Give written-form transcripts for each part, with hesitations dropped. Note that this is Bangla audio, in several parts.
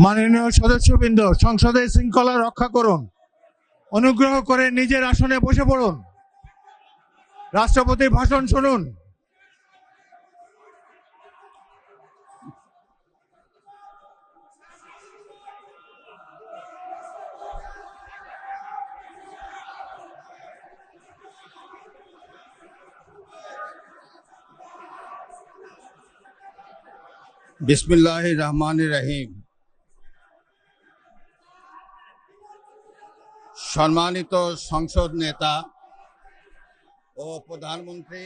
মাননীয় সদস্যবৃন্দ, সংসদের শৃঙ্খলা রক্ষা করুন। অনুগ্রহ করে নিজের আসনে বসে পড়ুন। রাষ্ট্রপতির ভাষণ শুনুন। বিসমিল্লাহির রহমানির রহিম। সম্মানিত সংসদ নেতা ও প্রধানমন্ত্রী,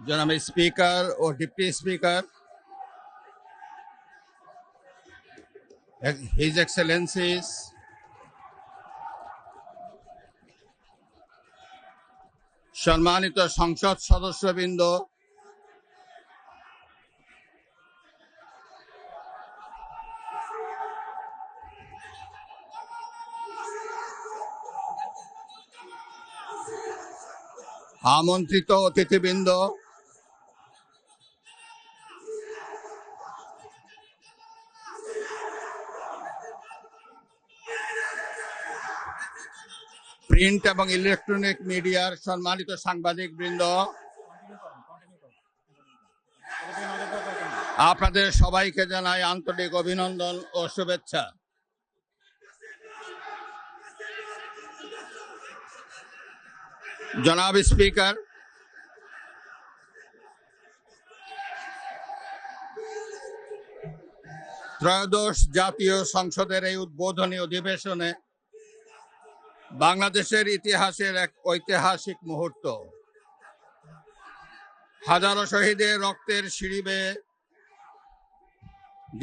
জনাব স্পিকার ও ডিপ্টি স্পিকার, হিজ এক্সেলেন্সিস, সম্মানিত সংসদ সদস্যবৃন্দ, আমন্ত্রিত অতিথিবৃন্দ, প্রিন্ট এবং ইলেকট্রনিক মিডিয়ার সম্মানিত সাংবাদিক বৃন্দ, আপনাদের সবাইকে জানাই আন্তরিক অভিনন্দন ও শুভেচ্ছা। জনাব স্পিকার, ত্রয়োদশ জাতীয় সংসদের এই উদ্বোধনী অধিবেশনে বাংলাদেশের ইতিহাসের এক ঐতিহাসিক মুহূর্ত। হাজারো শহীদের রক্তের সিঁড়ি বেয়ে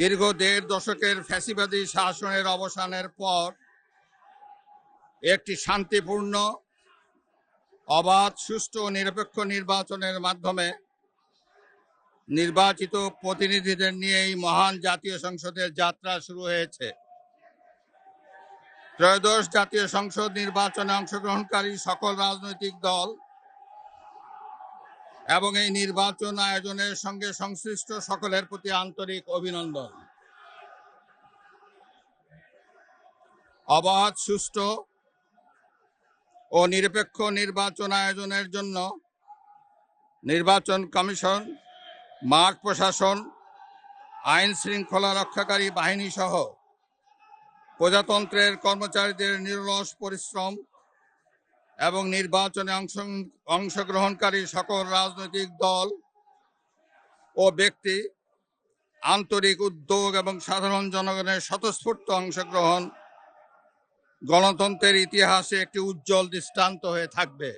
দীর্ঘ ১.৫ দশকের ফ্যাসিবাদী শাসনের অবসানের পর একটি শান্তিপূর্ণ, অবাধ, সুষ্ঠু ও নিরপেক্ষ নির্বাচনের মাধ্যমে নির্বাচিত প্রতিনিধিদের নিয়ে এই মহান জাতীয় সংসদের যাত্রা শুরু হয়েছে। ত্রয়োদশ জাতীয় সংসদ নির্বাচনে অংশগ্রহণকারী সকল রাজনৈতিক দল এবং এই নির্বাচন আয়োজনের সঙ্গে সংশ্লিষ্ট সকলের প্রতি আন্তরিক অভিনন্দন। অবাধ, সুষ্ঠু ও নিরপেক্ষ নির্বাচন আয়োজনের জন্য নির্বাচন কমিশন, মাঠ প্রশাসন, আইন শৃঙ্খলা রক্ষাকারী বাহিনী সহ প্রজাতন্ত্রের কর্মচারীদের নিরলস পরিশ্রম এবং নির্বাচনে অংশগ্রহণকারী সকল রাজনৈতিক দল ও ব্যক্তি, আন্তরিক উদ্যোগ এবং সাধারণ জনগণের স্বতঃস্ফূর্ত অংশগ্রহণ গণতন্ত্রের ইতিহাসে একটি উজ্জ্বল দৃষ্টান্ত হয়ে থাকবে।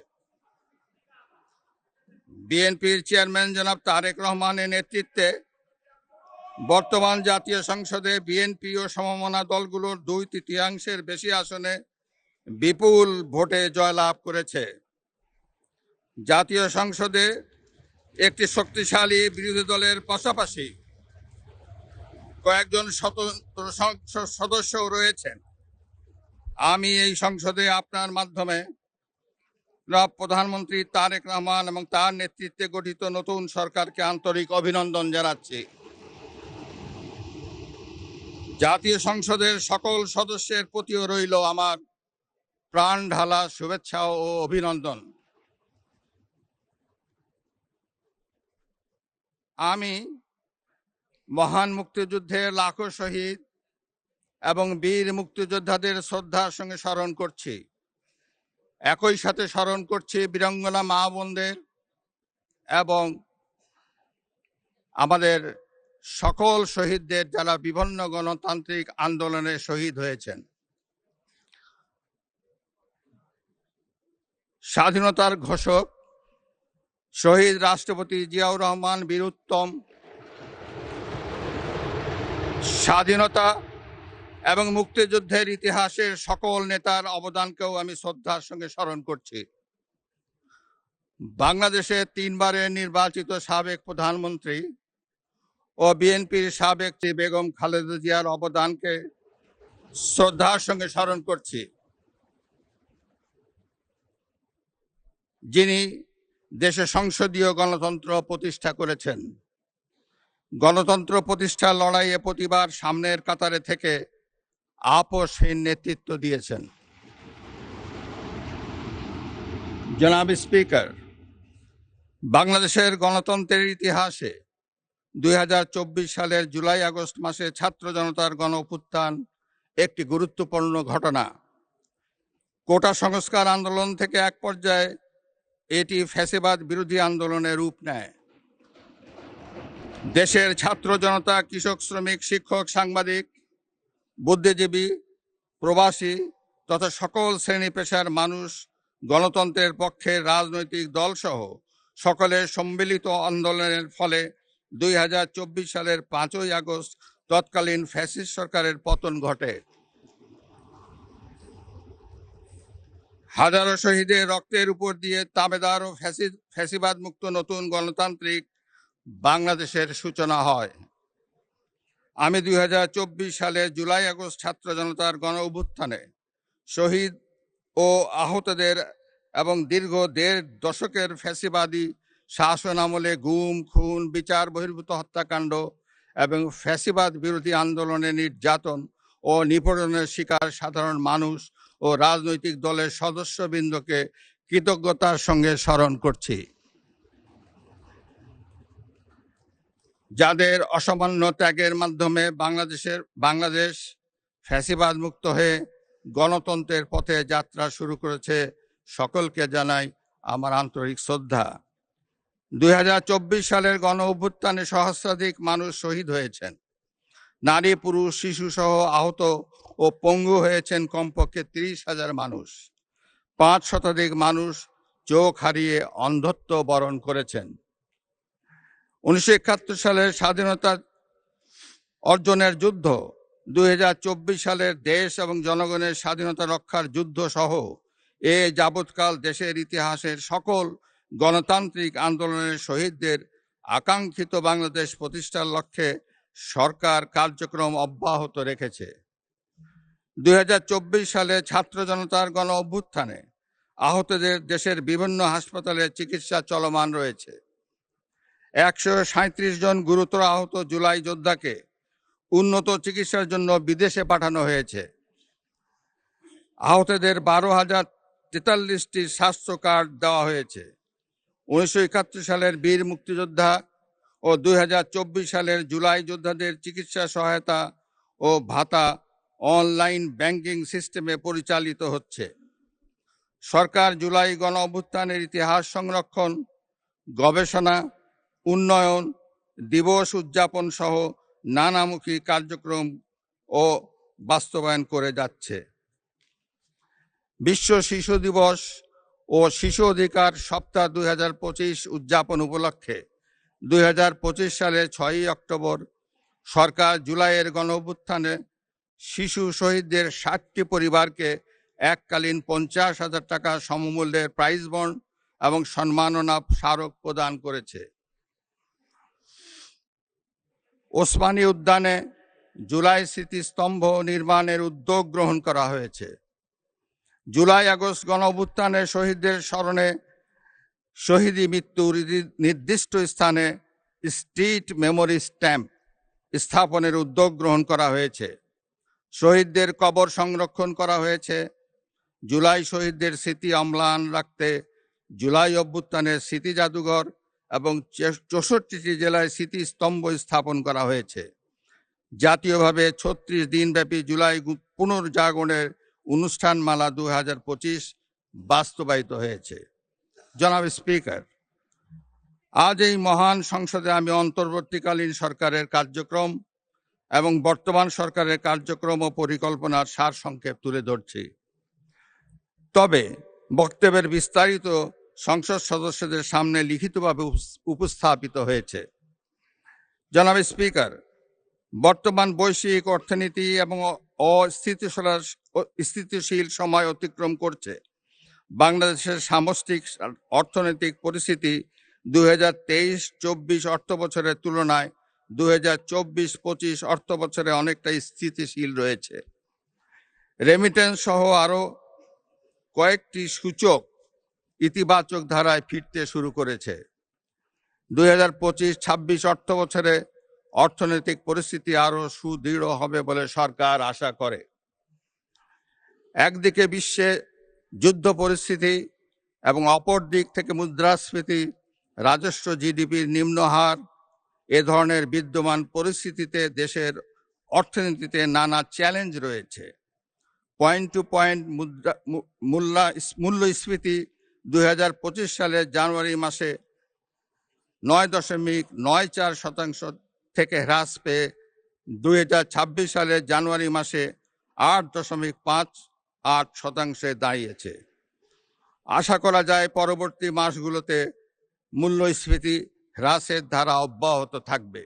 বিএনপির চেয়ারম্যান জনাব তারেক রহমানের নেতৃত্বে বর্তমান জাতীয় সংসদে বিএনপি ও সমমনা দলগুলোর 2/3 বেশি আসনে বিপুল ভোটে জয়লাভ করেছে। জাতীয় সংসদে একটি শক্তিশালী বিরোধী দলের পাশাপাশি কয়েকজন স্বতন্ত্র সদস্যও রয়েছেন। আমি এই সংসদে আপনার মাধ্যমে প্রধানমন্ত্রী তারেক রহমান এবং তার নেতৃত্বে গঠিত নতুন সরকারকে আন্তরিক অভিনন্দন জানাচ্ছি। জাতীয় সংসদের সকল সদস্যের প্রতিও রইল আমার প্রাণ ঢালা শুভেচ্ছা ও অভিনন্দন। আমি মহান মুক্তিযুদ্ধের লাখো শহীদ এবং বীর মুক্তিযোদ্ধাদের শ্রদ্ধার সঙ্গে স্মরণ করছি। একই সাথে স্মরণ করছি বীরাঙ্গনা মা বোনদের এবং আমাদের সকল শহীদদের যারা বিভিন্ন গণতান্ত্রিক আন্দোলনে শহীদ হয়েছেন। স্বাধীনতার ঘোষক শহীদ রাষ্ট্রপতি জিয়াউর রহমান বীরুত্তম স্বাধীনতা এবং মুক্তিযুদ্ধের ইতিহাসের সকল নেতার অবদানকেও আমি শ্রদ্ধার সঙ্গে স্মরণ করছি। বাংলাদেশের 3 বারের নির্বাচিত সাবেক প্রধানমন্ত্রী ও বিএনপির সাবেক বেগম খালেদা জিয়ার অবদানকে শ্রদ্ধার সঙ্গে স্মরণ করছি। যিনি দেশে সংসদীয় গণতন্ত্র প্রতিষ্ঠা করেছেন। গণতন্ত্র প্রতিষ্ঠার লড়াইয়ে প্রতিবার সামনের কাতারে থেকে আপোষহীন নেতৃত্ব দিয়েছেন। জনাব স্পিকার, বাংলাদেশের গণতন্ত্রের ইতিহাসে 2024 সালের জুলাই আগস্ট মাসে ছাত্র জনতার গণ অভ্যুত্থান একটি গুরুত্বপূর্ণ ঘটনা। কোটা সংস্কার আন্দোলন থেকে এক পর্যায়ে এটি ফ্যাসিবাদ বিরোধী আন্দোলনের রূপ নেয়। দেশের ছাত্র জনতা, কৃষক, শ্রমিক, শিক্ষক, সাংবাদিক, বুদ্ধিজীবী, প্রবাসী তথা সকল শ্রেণী পেশার মানুষ গণতন্ত্রের পক্ষে রাজনৈতিক দলসহ সকলের সম্মিলিত আন্দোলনের ফলে 2024 সালের 5ই আগস্ট তৎকালীন ফ্যাসিস্ট সরকারের পতন ঘটে। হাজারো শহীদের রক্তের উপর দিয়ে তাবেদার ও ফ্যাসিবাদ মুক্ত নতুন গণতান্ত্রিক বাংলাদেশের সূচনা হয়। আমি 2024 সালে জুলাই আগস্ট ছাত্র জনতার গণ অভ্যুত্থানে শহীদ ও আহতদের এবং দীর্ঘ 1.5 দশকের ফ্যাসিবাদী শাসন আমলে গুম, খুন, বিচার বহির্ভূত হত্যাকাণ্ড এবং ফ্যাসিবাদ বিরোধী আন্দোলনে নির্যাতন ও নিপীড়নের শিকার সাধারণ মানুষ ও রাজনৈতিক দলের সদস্যবৃন্দকে কৃতজ্ঞতার সঙ্গে স্মরণ করছি, যাদের অসামান্য ত্যাগের মাধ্যমে বাংলাদেশ ফ্যাসিবাদ মুক্ত হয়ে গণতন্ত্রের পথে যাত্রা শুরু করেছে। সকলকে জানাই আমার আন্তরিক শ্রদ্ধা। 2024 সালের গণ অভ্যুত্থানে সহস্রাধিক মানুষ শহীদ হয়েছেন। নারী, পুরুষ, শিশু সহ আহত ও পঙ্গু হয়েছেন কমপক্ষে 30,000 মানুষ। 5 শতাধিক মানুষ চোখ হারিয়ে অন্ধত্ব বরণ করেছেন। 1971 সালের স্বাধীনতা অর্জনের যুদ্ধ, 2024 সালের দেশ এবং জনগণের স্বাধীনতা রক্ষার যুদ্ধ সহ এ যাবৎকাল দেশের ইতিহাসের সকল গণতান্ত্রিক আন্দোলনের শহীদদের আকাঙ্ক্ষিত বাংলাদেশ প্রতিষ্ঠার লক্ষ্যে সরকার কার্যক্রম অব্যাহত রেখেছে। 2024 সালে ছাত্র জনতার গণ অভ্যুত্থানে আহতদের দেশের বিভিন্ন হাসপাতালে চিকিৎসা চলমান রয়েছে। 137 জন গুরুতর আহত জুলাই যোদ্ধাকে উন্নত চিকিৎসার জন্য বিদেশে পাঠানো হয়েছে। আহতদের 12,043টি স্বাস্থ্য কার্ড দেওয়া হয়েছে। 1971 সালের বীর মুক্তিযোদ্ধা ও 2024 সালের জুলাই যোদ্ধাদের চিকিৎসা সহায়তা ও ভাতা অনলাইন ব্যাংকিং সিস্টেমে পরিচালিত হচ্ছে। সরকার জুলাই গণ অভ্যুত্থানের ইতিহাস সংরক্ষণ, গবেষণা, উন্নয়ন, দিবস উদযাপন সহ নানামুখী কার্যক্রম ও বাস্তবায়ন করে যাচ্ছে। বিশ্ব শিশু দিবস ও শিশু অধিকার সপ্তাহ 2025 উদযাপন উপলক্ষে 2025 সালের 6ই অক্টোবর সরকার জুলাইয়ের গণ অভ্যুত্থানে শিশু শহীদদের 60টি পরিবারকে এককালীন 50,000 টাকা সমমূল্যের প্রাইজ বন্ড এবং সম্মাননা স্মারক প্রদান করেছে। ওসমানী উদ্যানে জুলাই স্মৃতিস্তম্ভ নির্মাণের উদ্যোগ গ্রহণ করা হয়েছে। জুলাই আগস্ট গণ অভ্যুত্থানে শহীদদের স্মরণে শহীদি মৃত্যুর নির্দিষ্ট স্থানে স্ট্রিট মেমোরি স্ট্যাম্প স্থাপনের উদ্যোগ গ্রহণ করা হয়েছে। শহীদদের কবর সংরক্ষণ করা হয়েছে। জুলাই শহীদদের স্মৃতি অম্লান রাখতে জুলাই অভ্যুত্থানের স্মৃতি জাদুঘর এবং 64টি জেলায় স্মৃতিস্তম্ভ স্থাপন করা হয়েছে। জাতীয়ভাবে 36 দিনব্যাপী জুলাই পুনর্জাগরণের অনুষ্ঠানমালা 2025 বাস্তবায়িত হয়েছে। জনাব স্পিকার, আজ এই মহান সংসদে আমি অন্তর্বর্তীকালীন সরকারের কার্যক্রম এবং বর্তমান সরকারের কার্যক্রম ও পরিকল্পনার সারসংক্ষেপ তুলে ধরছি। তবে বক্তব্যের বিস্তারিত সংসদ সদস্যদের সামনে লিখিতভাবে উপস্থাপিত হয়েছে। জনাব স্পিকার, বর্তমান বৈশ্বিক অর্থনীতি এবং অস্থিতিশীল সময় অতিক্রম করছে। বাংলাদেশের সামষ্টিক অর্থনৈতিক পরিস্থিতি 2023-24 অর্থ বছরের তুলনায় 2024-25 অর্থ বছরে অনেকটা স্থিতিশীল রয়েছে। রেমিটেন্স সহ আরো কয়েকটি সূচক ইতিবাচক ধারায় ফিরতে শুরু করেছে। 2025-26 অর্থ বছরে অর্থনৈতিক পরিস্থিতি আরো সুদৃঢ় হবে বলে সরকার আশা করে। একদিকে বিশ্বে যুদ্ধ পরিস্থিতি এবং অপর দিক থেকে মুদ্রাস্ফীতি, রাজস্ব জিডিপির নিম্ন হার, এ ধরনের বিদ্যমান পরিস্থিতিতে দেশের অর্থনীতিতে নানা চ্যালেঞ্জ রয়েছে। পয়েন্ট টু পয়েন্ট মূল্যস্ফীতি 2025 সালের জানুয়ারি মাসে 9.94% থেকে হ্রাস পেয়ে 2026 সালের জানুয়ারি মাসে 8.58% দাঁড়িয়েছে। আশা করা যায় পরবর্তী মাসগুলোতে মূল্যস্ফীতি হ্রাসের ধারা অব্যাহত থাকবে।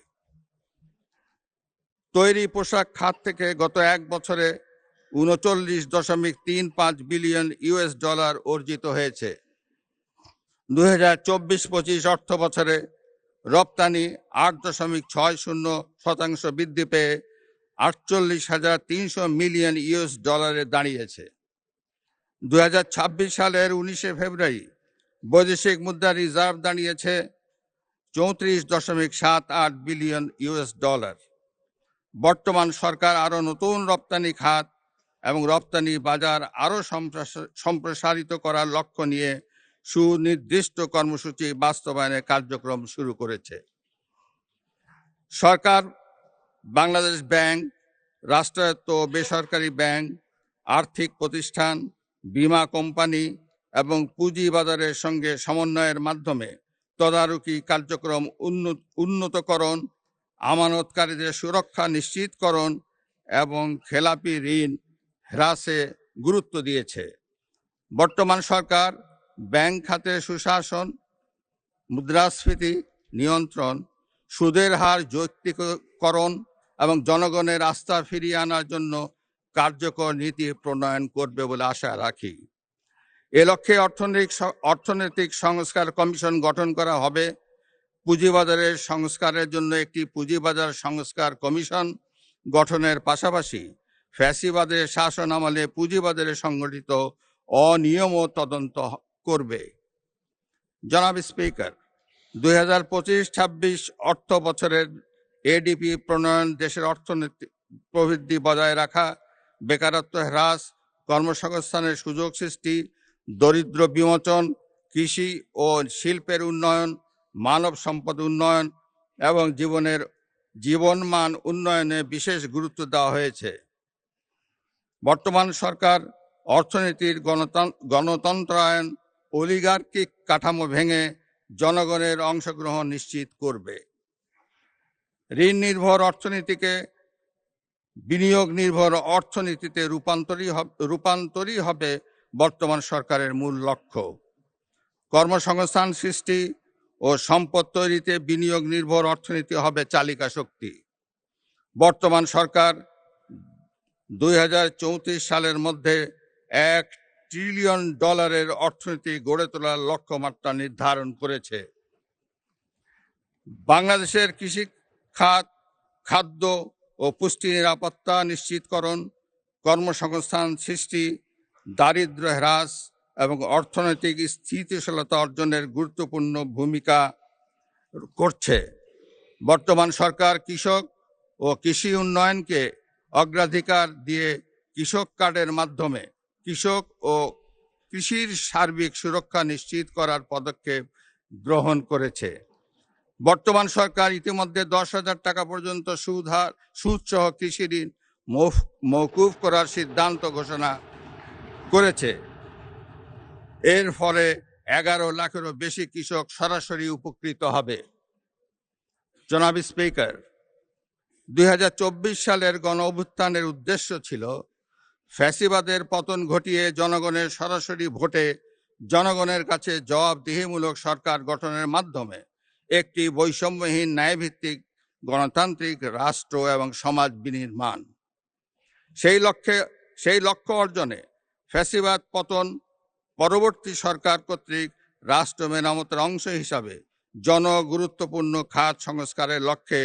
তৈরি পোশাক খাত থেকে গত এক বছরে 39.35 বিলিয়ন ইউএস ডলার অর্জিত হয়েছে। 2024-25 অর্থ বছরে রপ্তানি 8.60% বৃদ্ধি পেয়ে 48,300 মিলিয়ন ইউএস ডলারে দাঁড়িয়েছে। 2026 সালের 19 ফেব্রুয়ারি বৈদেশিক মুদ্রা রিজার্ভ দাঁড়িয়েছে 34.78 বিলিয়ন ইউএস ডলার। বর্তমান সরকার আরো নতুন রপ্তানি খাত এবং রপ্তানি বাজার আরো সম্প্রসারিত করার লক্ষ্য নিয়ে সুনির্দিষ্ট কর্মসূচি বাস্তবায়নের কার্যক্রম শুরু করেছে। সরকার বাংলাদেশ ব্যাংক, রাষ্ট্রায়ত্ত বেসরকারি ব্যাংক, আর্থিক প্রতিষ্ঠান, বীমা কোম্পানি এবং পুঁজিবাজারের সঙ্গে সমন্বয়ের মাধ্যমে তদারকি কার্যক্রম উন্নতকরণ, আমানতকারীদের সুরক্ষা নিশ্চিতকরণ এবং খেলাপি ঋণ হ্রাসে গুরুত্ব দিয়েছে। বর্তমান সরকার ব্যাংক খাতে সুশাসন, মুদ্রাস্ফীতি নিয়ন্ত্রণ, সুদের হার যৌক্তিকরণ এবং জনগণের আস্থা ফিরিয়ে আনার জন্য কার্যকর নীতি প্রণয়ন করবে বলে আশা রাখি। এ লক্ষ্যে অর্থনৈতিক সংস্কার কমিশন গঠন করা হবে। পুঁজিবাজারের সংস্কারের জন্য একটি পুঁজিবাজার সংস্কার কমিশন গঠনের পাশাপাশি ফ্যাসিবাদের শাসন আমলে পুঁজিবাজারে সংগঠিত অনিয়মও তদন্ত করবে। জনাব স্পিকার, 2025-26 অর্থ বছরের এডিপি প্রণয়ন দেশের অর্থনৈতিক প্রবৃদ্ধি বজায় রাখা, বেকারত্ব হ্রাস, কর্মসংস্থানের সুযোগ সৃষ্টি, দরিদ্র বিমোচন, কৃষি ও শিল্পের উন্নয়ন, মানব সম্পদ উন্নয়ন এবং জীবনমান উন্নয়নে বিশেষ গুরুত্ব দেওয়া হয়েছে। বর্তমান সরকার অর্থনীতির গণতন্ত্রায়ন, অলিগার্কিক কাঠামো ভেঙে জনগণের অংশগ্রহণ নিশ্চিত করবে। ঋণ নির্ভর অর্থনীতিকে বিনিয়োগ নির্ভর অর্থনীতিতে রূপান্তরই হবে বর্তমান সরকারের মূল লক্ষ্য। কর্মসংস্থান সৃষ্টি ও সম্পদ তৈরিতে বিনিয়োগ নির্ভর অর্থনীতি হবে চালিকা শক্তি। বর্তমান সরকার 2034 সালের মধ্যে $1 ট্রিলিয়ন অর্থনীতি গড়ে তোলার লক্ষ্যমাত্রা নির্ধারণ করেছে। বাংলাদেশের কৃষি খাত, খাদ্য ও পুষ্টি নিরাপত্তা নিশ্চিতকরণ, কর্মসংস্থান সৃষ্টি, দারিদ্র্য হ্রাস এবং অর্থনৈতিক স্থিতিশীলতা অর্জনের গুরুত্বপূর্ণ ভূমিকা করছে। বর্তমান সরকার কৃষক ও কৃষি উন্নয়নকে অগ্রাধিকার দিয়ে কৃষক কার্ডের মাধ্যমে কৃষক ও কৃষির সার্বিক সুরক্ষা নিশ্চিত করার পদক্ষেপ গ্রহণ করেছে। বর্তমান সরকার ইতিমধ্যে 10,000 টাকা পর্যন্ত সুদসহ কৃষি ঋণ মওকুফ করার সিদ্ধান্ত ঘোষণা করেছে। এর ফলে 11 লাখেরও বেশি কৃষক সরাসরি উপকৃত হবে। জনাব স্পিকার, 2024 সালের গণ অভ্যুত্থানের উদ্দেশ্য ছিল ফ্যাসিবাদের পতন ঘটিয়ে জনগণের সরাসরি ভোটে জনগণের কাছে জবাবদিহিমূলক সরকার গঠনের মাধ্যমে একটি বৈষম্যহীন ন্যায়ভিত্তিক গণতান্ত্রিক রাষ্ট্র এবং সমাজ বিনির্মাণ। সেই লক্ষ্য অর্জনে ফ্যাসিবাদ পতন পরবর্তী সরকার কর্তৃক রাষ্ট্র মেরামতের অংশ হিসাবে জনগুরুত্বপূর্ণ খাত সংস্কারের লক্ষ্যে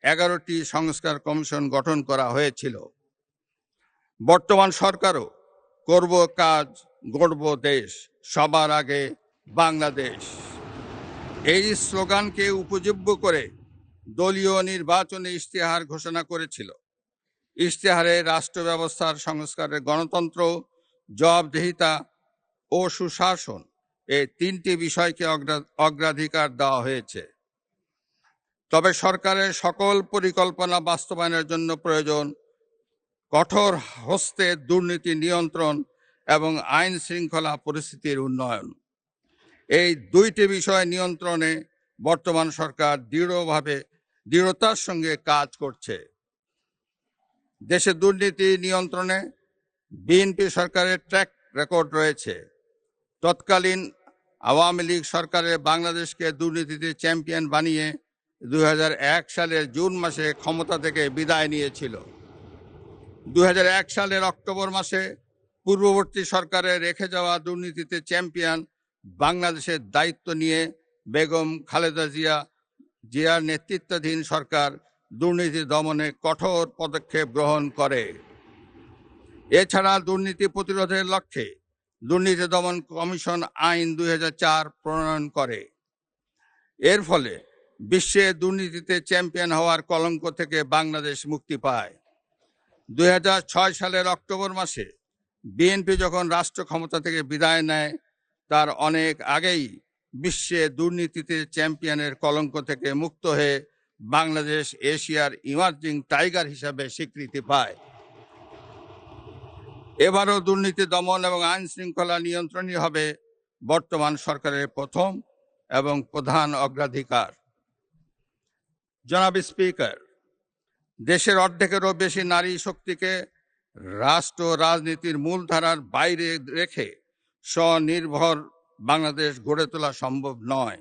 11টি সংস্কার কমিশন গঠন করা হয়েছিল। বর্তমান সরকারও করব কাজ, গড়ব দেশ, সবার আগে বাংলাদেশ। এই স্লোগানকে উপজীব্য করে দলীয় নির্বাচনী ইশতেহার ঘোষণা করেছিল। ইশতেহারে রাষ্ট্র ব্যবস্থার সংস্কারের গণতন্ত্র, জবাবদিহিতা ও সুশাসন এই তিনটি বিষয়কে অগ্রাধিকার দেওয়া হয়েছে। তবে সরকারের সকল পরিকল্পনা বাস্তবায়নের জন্য প্রয়োজন কঠোর হস্তে দুর্নীতি নিয়ন্ত্রণ এবং আইন শৃঙ্খলা পরিস্থিতির উন্নয়ন। এই দুইটি বিষয় নিয়ন্ত্রণে বর্তমান সরকার দৃঢ়তার সঙ্গে কাজ করছে। দেশে দুর্নীতি নিয়ন্ত্রণে বিএনপি সরকারের ট্র্যাক রেকর্ড রয়েছে। তৎকালীন আওয়ামী লীগ সরকারের বাংলাদেশকে দুর্নীতিতে চ্যাম্পিয়ন বানিয়ে 2001 সালের জুন মাসে ক্ষমতা থেকে বিদায় নিয়েছিল। 2001 সালের অক্টোবর মাসে পূর্ববর্তী সরকারের রেখে যাওয়া দুর্নীতিতে চ্যাম্পিয়ন বাংলাদেশের দায়িত্ব নিয়ে বেগম খালেদা জিয়ার নেতৃত্বাধীন সরকার দুর্নীতি দমনে কঠোর পদক্ষেপ গ্রহণ করে। এছাড়া দুর্নীতি প্রতিরোধের লক্ষ্যে দুর্নীতি দমন কমিশন আইন 2004 প্রণয়ন করে। এর ফলে বিশ্বে দুর্নীতিতে চ্যাম্পিয়ন হওয়ার কলঙ্ক থেকে বাংলাদেশ মুক্তি পায়। 2006 সালের অক্টোবর মাসে বিএনপি যখন রাষ্ট্র ক্ষমতা থেকে বিদায় নেয়, তার অনেক আগেই বিশ্বে দুর্নীতিতে চ্যাম্পিয়নের কলঙ্ক থেকে মুক্ত হয়ে বাংলাদেশ এশিয়ার ইমার্জিং টাইগার হিসাবে স্বীকৃতি পায়। এবারও দুর্নীতি দমন এবং আইন শৃঙ্খলা নিয়ন্ত্রণই হবে বর্তমান সরকারের প্রথম এবং প্রধান অগ্রাধিকার। জনাব স্পিকার, দেশের অর্ধেকেরও বেশি নারী শক্তিকে রাষ্ট্র রাজনীতির মূলধারার বাইরে রেখে স্বনির্ভর বাংলাদেশ গড়ে তোলা সম্ভব নয়।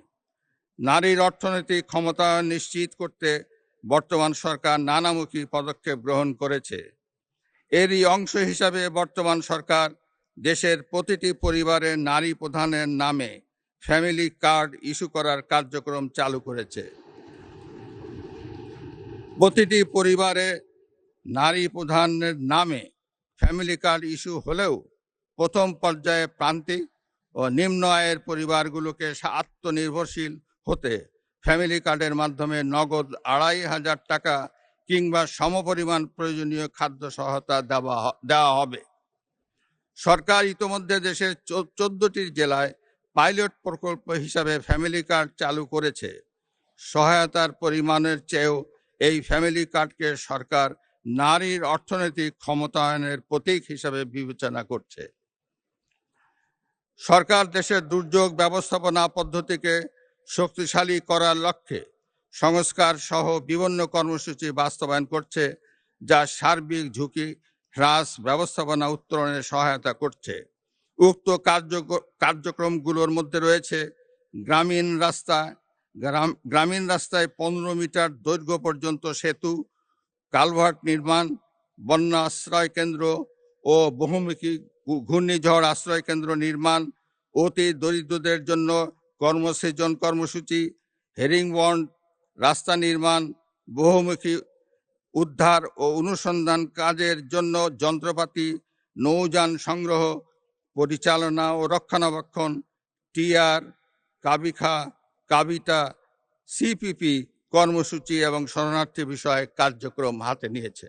নারীর অর্থনৈতিক ক্ষমতায়ন নিশ্চিত করতে বর্তমান সরকার নানামুখী পদক্ষেপ গ্রহণ করেছে। এরই অংশ হিসাবে বর্তমান সরকার দেশের প্রতিটি পরিবারে নারী প্রধানের নামে ফ্যামিলি কার্ড ইস্যু করার কার্যক্রম চালু করেছে। প্রতিটি পরিবারে নারী প্রধানের নামে ফ্যামিলি কার্ড ইস্যু হলেও প্রথম পর্যায়ে প্রান্তিক ও নিম্ন আয়ের পরিবারগুলোকে আত্মনির্ভরশীল হতে ফ্যামিলি কার্ডের মাধ্যমে নগদ 2500 টাকা কিংবা সমপরিমাণ প্রয়োজনীয় খাদ্য সহায়তা দেওয়া হবে। সরকার ইতোমধ্যে দেশের 14টি জেলায় পাইলট প্রকল্প হিসাবে ফ্যামিলি কার্ড চালু করেছে। সহায়তার পরিমাণের চেয়েও এই ফ্যামিলি কার্ডকে সরকার নারীর অর্থনৈতিক ক্ষমতায়নের প্রতীক হিসাবে বিবেচনা করছে। সরকার দেশের দুর্যোগ ব্যবস্থাপনা পদ্ধতিকে শক্তিশালী করার লক্ষ্যে সংস্কার সহ বিভিন্ন কর্মসূচি বাস্তবায়ন করছে, যা সার্বিক ঝুঁকি হ্রাস ব্যবস্থাপনা উত্তরণে সহায়তা করছে। উক্ত কার্যক্রমগুলোর মধ্যে রয়েছে গ্রামীণ রাস্তায় 15 মিটার দৈর্ঘ্য পর্যন্ত সেতু, কালভার্ট নির্মাণ, বন্যা আশ্রয় কেন্দ্র ও বহুমুখী ঘূর্ণিঝড় আশ্রয় কেন্দ্র নির্মাণ, অতি দরিদ্রদের জন্য কর্মসৃজন কর্মসূচি, হেরিংবন্ড রাস্তা নির্মাণ, বহুমুখী উদ্ধার ও অনুসন্ধান কাজের জন্য যন্ত্রপাতি, নৌযান সংগ্রহ, পরিচালনা ও রক্ষণাবেক্ষণ, টিআর, কাবিটা, সিপিপি কর্মসূচি এবং শরণার্থী বিষয়ে কার্যক্রম হাতে নিয়েছে।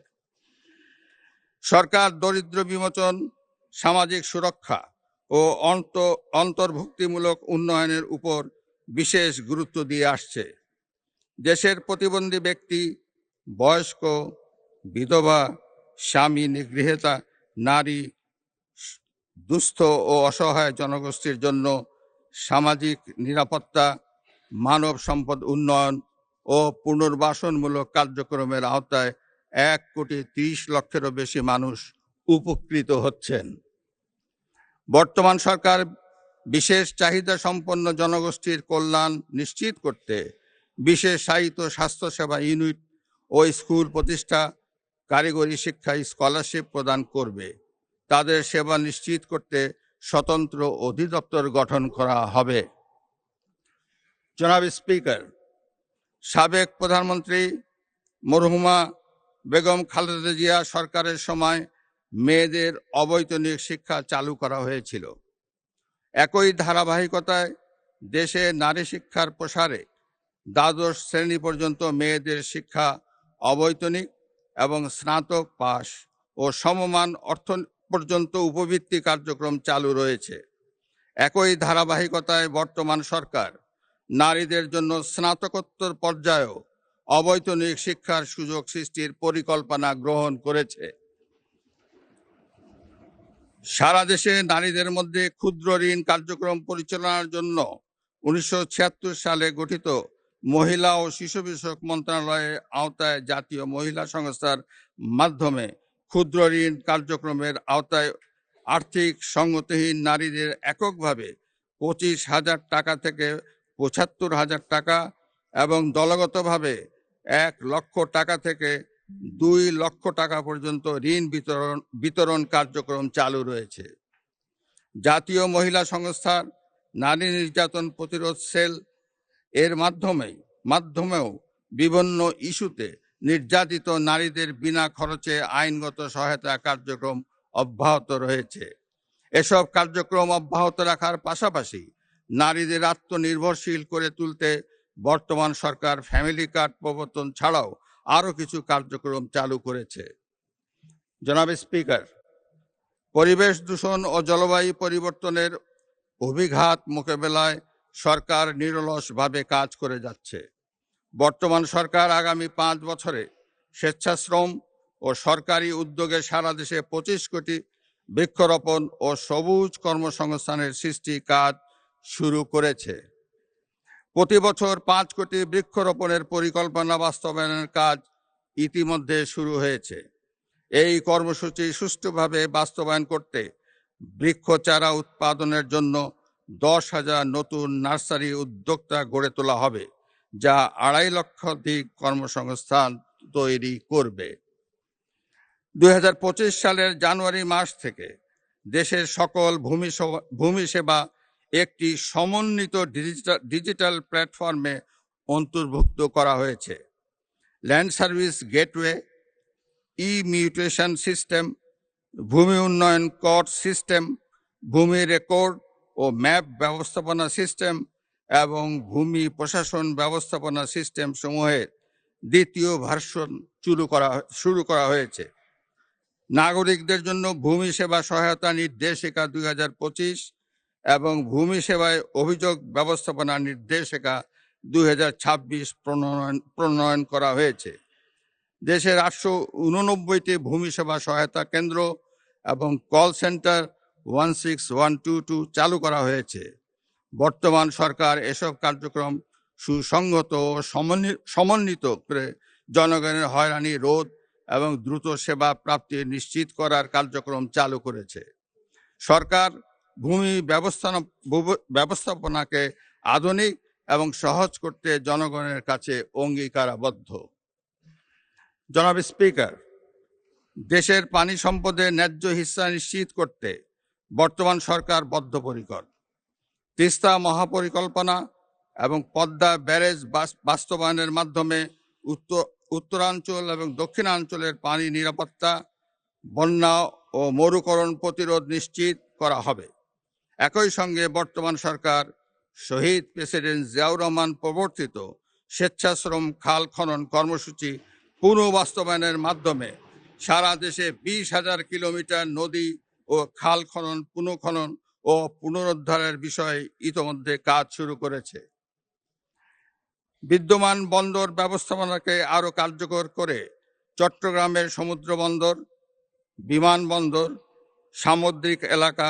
সরকার দরিদ্র বিমোচন, সামাজিক সুরক্ষা ও অন্তর্ভুক্তিমূলক উন্নয়নের উপর বিশেষ গুরুত্ব দিয়ে আসছে। দেশের প্রতিবন্ধী ব্যক্তি, বয়স্ক, বিধবা, স্বামী নিগৃহীতা নারী, দুস্থ ও অসহায় জনগোষ্ঠীর জন্য সামাজিক নিরাপত্তা, মানব সম্পদ উন্নয়ন ও পুনর্বাসনমূলক কার্যক্রমের আওতায় 1,30,00,000-এরও বেশি মানুষ উপকৃত হচ্ছেন। বর্তমান সরকার বিশেষ চাহিদা সম্পন্ন জনগোষ্ঠীর কল্যাণ নিশ্চিত করতে বিশেষায়িত স্বাস্থ্যসেবা ইউনিট ও স্কুল প্রতিষ্ঠা, কারিগরি শিক্ষায় স্কলারশিপ প্রদান করবে। তাদের সেবা নিশ্চিত করতে স্বতন্ত্র অধিদপ্তর গঠন করা হবে। জনাব স্পিকার, সাবেক প্রধানমন্ত্রী মরহুমা বেগম খালেদা জিয়া সরকারের সময় মেয়েদের অবৈতনিক শিক্ষা চালু করা হয়েছিল। একই ধারাবাহিকতায় দেশে নারী শিক্ষার প্রসারে দ্বাদশ শ্রেণী পর্যন্ত মেয়েদের শিক্ষা অবৈতনিক এবং স্নাতক পাশ ও সমমান অর্থ পর্যন্ত উপবৃত্তি কার্যক্রম চালু রয়েছে। একই ধারাবাহিকতায় বর্তমান সরকার নারীদের জন্য স্নাতকোত্তর পর্যায়েও অবৈতনিক শিক্ষার সুযোগ সৃষ্টির পরিকল্পনা গ্রহণ করেছে। সারা দেশে নারীদের মধ্যে ক্ষুদ্র ঋণ কার্যক্রম পরিচালনার জন্য 1976 সালে গঠিত মহিলা ও শিশু বিষয়ক মন্ত্রণালয়ের আওতায় জাতীয় মহিলা সংস্থার মাধ্যমে ক্ষুদ্র ঋণ কার্যক্রমের আওতায় আর্থিক সঙ্গতিহীন নারীদের এককভাবে 25,000 টাকা থেকে 75,000 টাকা এবং দলগতভাবে 1 লক্ষ টাকা থেকে 2 লক্ষ টাকা পর্যন্ত ঋণ বিতরণ কার্যক্রম চালু রয়েছে। জাতীয় মহিলা সংস্থার নারী নির্যাতন প্রতিরোধ সেল এর মাধ্যমেও বিভিন্ন ইস্যুতে নির্যাতিত নারীদের বিনা খরচে আইনগত সহায়তা কার্যক্রম অব্যাহত রয়েছে। এসব কার্যক্রম অব্যাহত রাখার পাশাপাশি নারীদের আত্মনির্ভরশীল করে তুলতে বর্তমান সরকার ফ্যামিলি কার্ড প্রবর্তন ছাড়াও আরও কিছু কার্যক্রম চালু করেছে। জনাব স্পিকার, পরিবেশ দূষণ ও জলবায়ু পরিবর্তনের অভিঘাত মোকাবেলায় সরকার নিরলসভাবে কাজ করে যাচ্ছে। বর্তমান সরকার আগামী 5 বছরে স্বেচ্ছাশ্রম ও সরকারি উদ্যোগে সারা দেশে 25 কোটি বৃক্ষরোপণ ও সবুজ কর্মসংস্থানের সৃষ্টি কাজ শুরু করেছে। প্রতি বছর 5 কোটি বৃক্ষরোপণের পরিকল্পনা বাস্তবায়নের কাজ ইতিমধ্যে শুরু হয়েছে। এই কর্মসূচি সুষ্ঠুভাবে বাস্তবায়ন করতে বৃক্ষ চারা উৎপাদনের জন্য 10,000 নতুন নার্সারি উদ্যোক্তা গড়ে তোলা হবে, যা 2.5 লক্ষাধিক কর্মসংস্থান তৈরি করবে। 2025 সালের জানুয়ারি মাস থেকে দেশের সকল ভূমি সেবা একটি সমন্বিত ডিজিটাল প্ল্যাটফর্মে অন্তর্ভুক্ত করা হয়েছে। Land service gateway, mutation system, ভূমি উন্নয়ন কর সিস্টেম, ভূমি রেকর্ড ও ম্যাপ ব্যবস্থাপনা সিস্টেম এবং ভূমি প্রশাসন ব্যবস্থাপনা সিস্টেম সমূহের দ্বিতীয় ভার্সন শুরু করা হয়েছে। নাগরিকদের জন্য ভূমি সেবা সহায়তা নির্দেশিকা 2025 এবং ভূমি সেবায় অভিযোগ ব্যবস্থাপনা নির্দেশিকা 2026 প্রণয়ন করা হয়েছে। দেশের 889টি ভূমি সেবা সহায়তা কেন্দ্র এবং কল সেন্টার 16122 চালু করা হয়েছে। বর্তমান সরকার এসব কার্যক্রম সুসংহত ও সমন্বিত করে জনগণের হয়রানি রোধ এবং দ্রুত সেবা প্রাপ্তি নিশ্চিত করার কার্যক্রম চালু করেছে। সরকার ভূমি ব্যবস্থাপনাকে আধুনিক এবং সহজ করতে জনগণের কাছে অঙ্গীকারাবদ্ধ। জনাব স্পিকার, দেশের পানি সম্পদের ন্যায্য হিস্সা নিশ্চিত করতে বর্তমান সরকার বদ্ধপরিকর। তিস্তা মহাপরিকল্পনা এবং পদ্মা ব্যারেজ বাস্তবায়নের মাধ্যমে উত্তরাঞ্চল এবং দক্ষিণাঞ্চলের পানি নিরাপত্তা, বন্যা ও মরুকরণ প্রতিরোধ নিশ্চিত করা হবে। একই সঙ্গে বর্তমান সরকার শহীদ প্রেসিডেন্ট জিয়াউর রহমান প্রবর্তিত স্বেচ্ছাশ্রম খাল খনন কর্মসূচি পুনঃবাস্তবায়নের মাধ্যমে সারা দেশে 20,000 কিলোমিটার নদী ও খাল পুনঃখনন ও পুনরুদ্ধারের বিষয়ে ইতোমধ্যে কাজ শুরু করেছে। বিদ্যমান বন্দর ব্যবস্থাপনাকে আরও কার্যকর করে চট্টগ্রামের সমুদ্র বন্দর, বিমানবন্দর, সামুদ্রিক এলাকা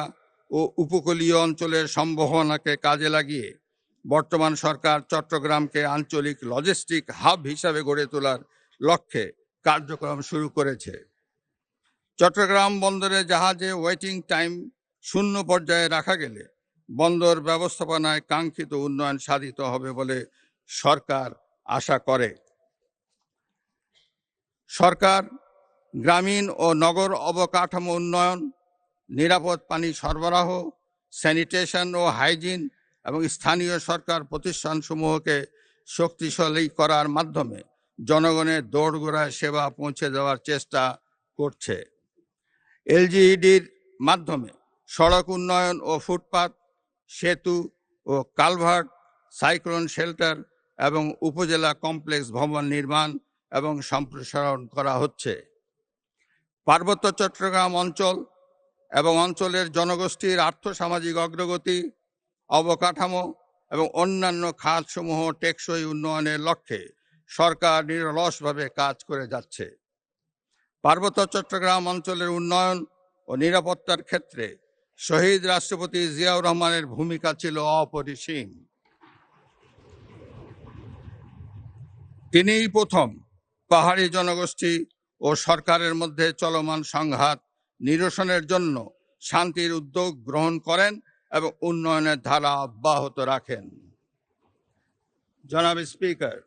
ও উপকূলীয় অঞ্চলের সম্ভাবনাকে কাজে লাগিয়ে বর্তমান সরকার চট্টগ্রামকে আঞ্চলিক লজিস্টিক হাব হিসাবে গড়ে তোলার লক্ষ্যে কার্যক্রম শুরু করেছে। চট্টগ্রাম বন্দরে জাহাজে ওয়েটিং টাইম 0 পর্যায়ে রাখা গেলে বন্দর ব্যবস্থাপনায় কাঙ্ক্ষিত উন্নয়ন সাধিত হবে বলে সরকার আশা করে। সরকার গ্রামীণ ও নগর অবকাঠামো উন্নয়ন, নিরাপদ পানি সরবরাহ, স্যানিটেশন ও হাইজিন এবং স্থানীয় সরকার প্রতিষ্ঠানসমূহকে শক্তিশালী করার মাধ্যমে জনগণের দোরগোড়ায় সেবা পৌঁছে দেওয়ার চেষ্টা করছে। এলজিইডির মাধ্যমে সড়ক উন্নয়ন ও ফুটপাত, সেতু ও কালভার্ট, সাইক্লোন শেল্টার এবং উপজেলা কমপ্লেক্স ভবন নির্মাণ এবং সম্প্রসারণ করা হচ্ছে। পার্বত্য চট্টগ্রাম অঞ্চল এবং অঞ্চলের জনগোষ্ঠীর আর্থসামাজিক অগ্রগতি, অবকাঠামো এবং অন্যান্য খাতসমূহ টেকসই উন্নয়নের লক্ষ্যে সরকার নিরলসভাবে কাজ করে যাচ্ছে। পার্বত্য চট্টগ্রাম অঞ্চলের উন্নয়ন ও নিরাপত্তার ক্ষেত্রে শহীদ রাষ্ট্রপতি জিয়াউর রহমানের ভূমিকা ছিল অপরিসীম। তিনিই প্রথম পাহাড়ি জনগোষ্ঠী ও সরকারের মধ্যে চলমান সংঘাত নিরসনের জন্য শান্তির উদ্যোগ গ্রহণ করেন এবং উন্নয়নের ধারা অব্যাহত রাখেন। জনাব স্পিকার,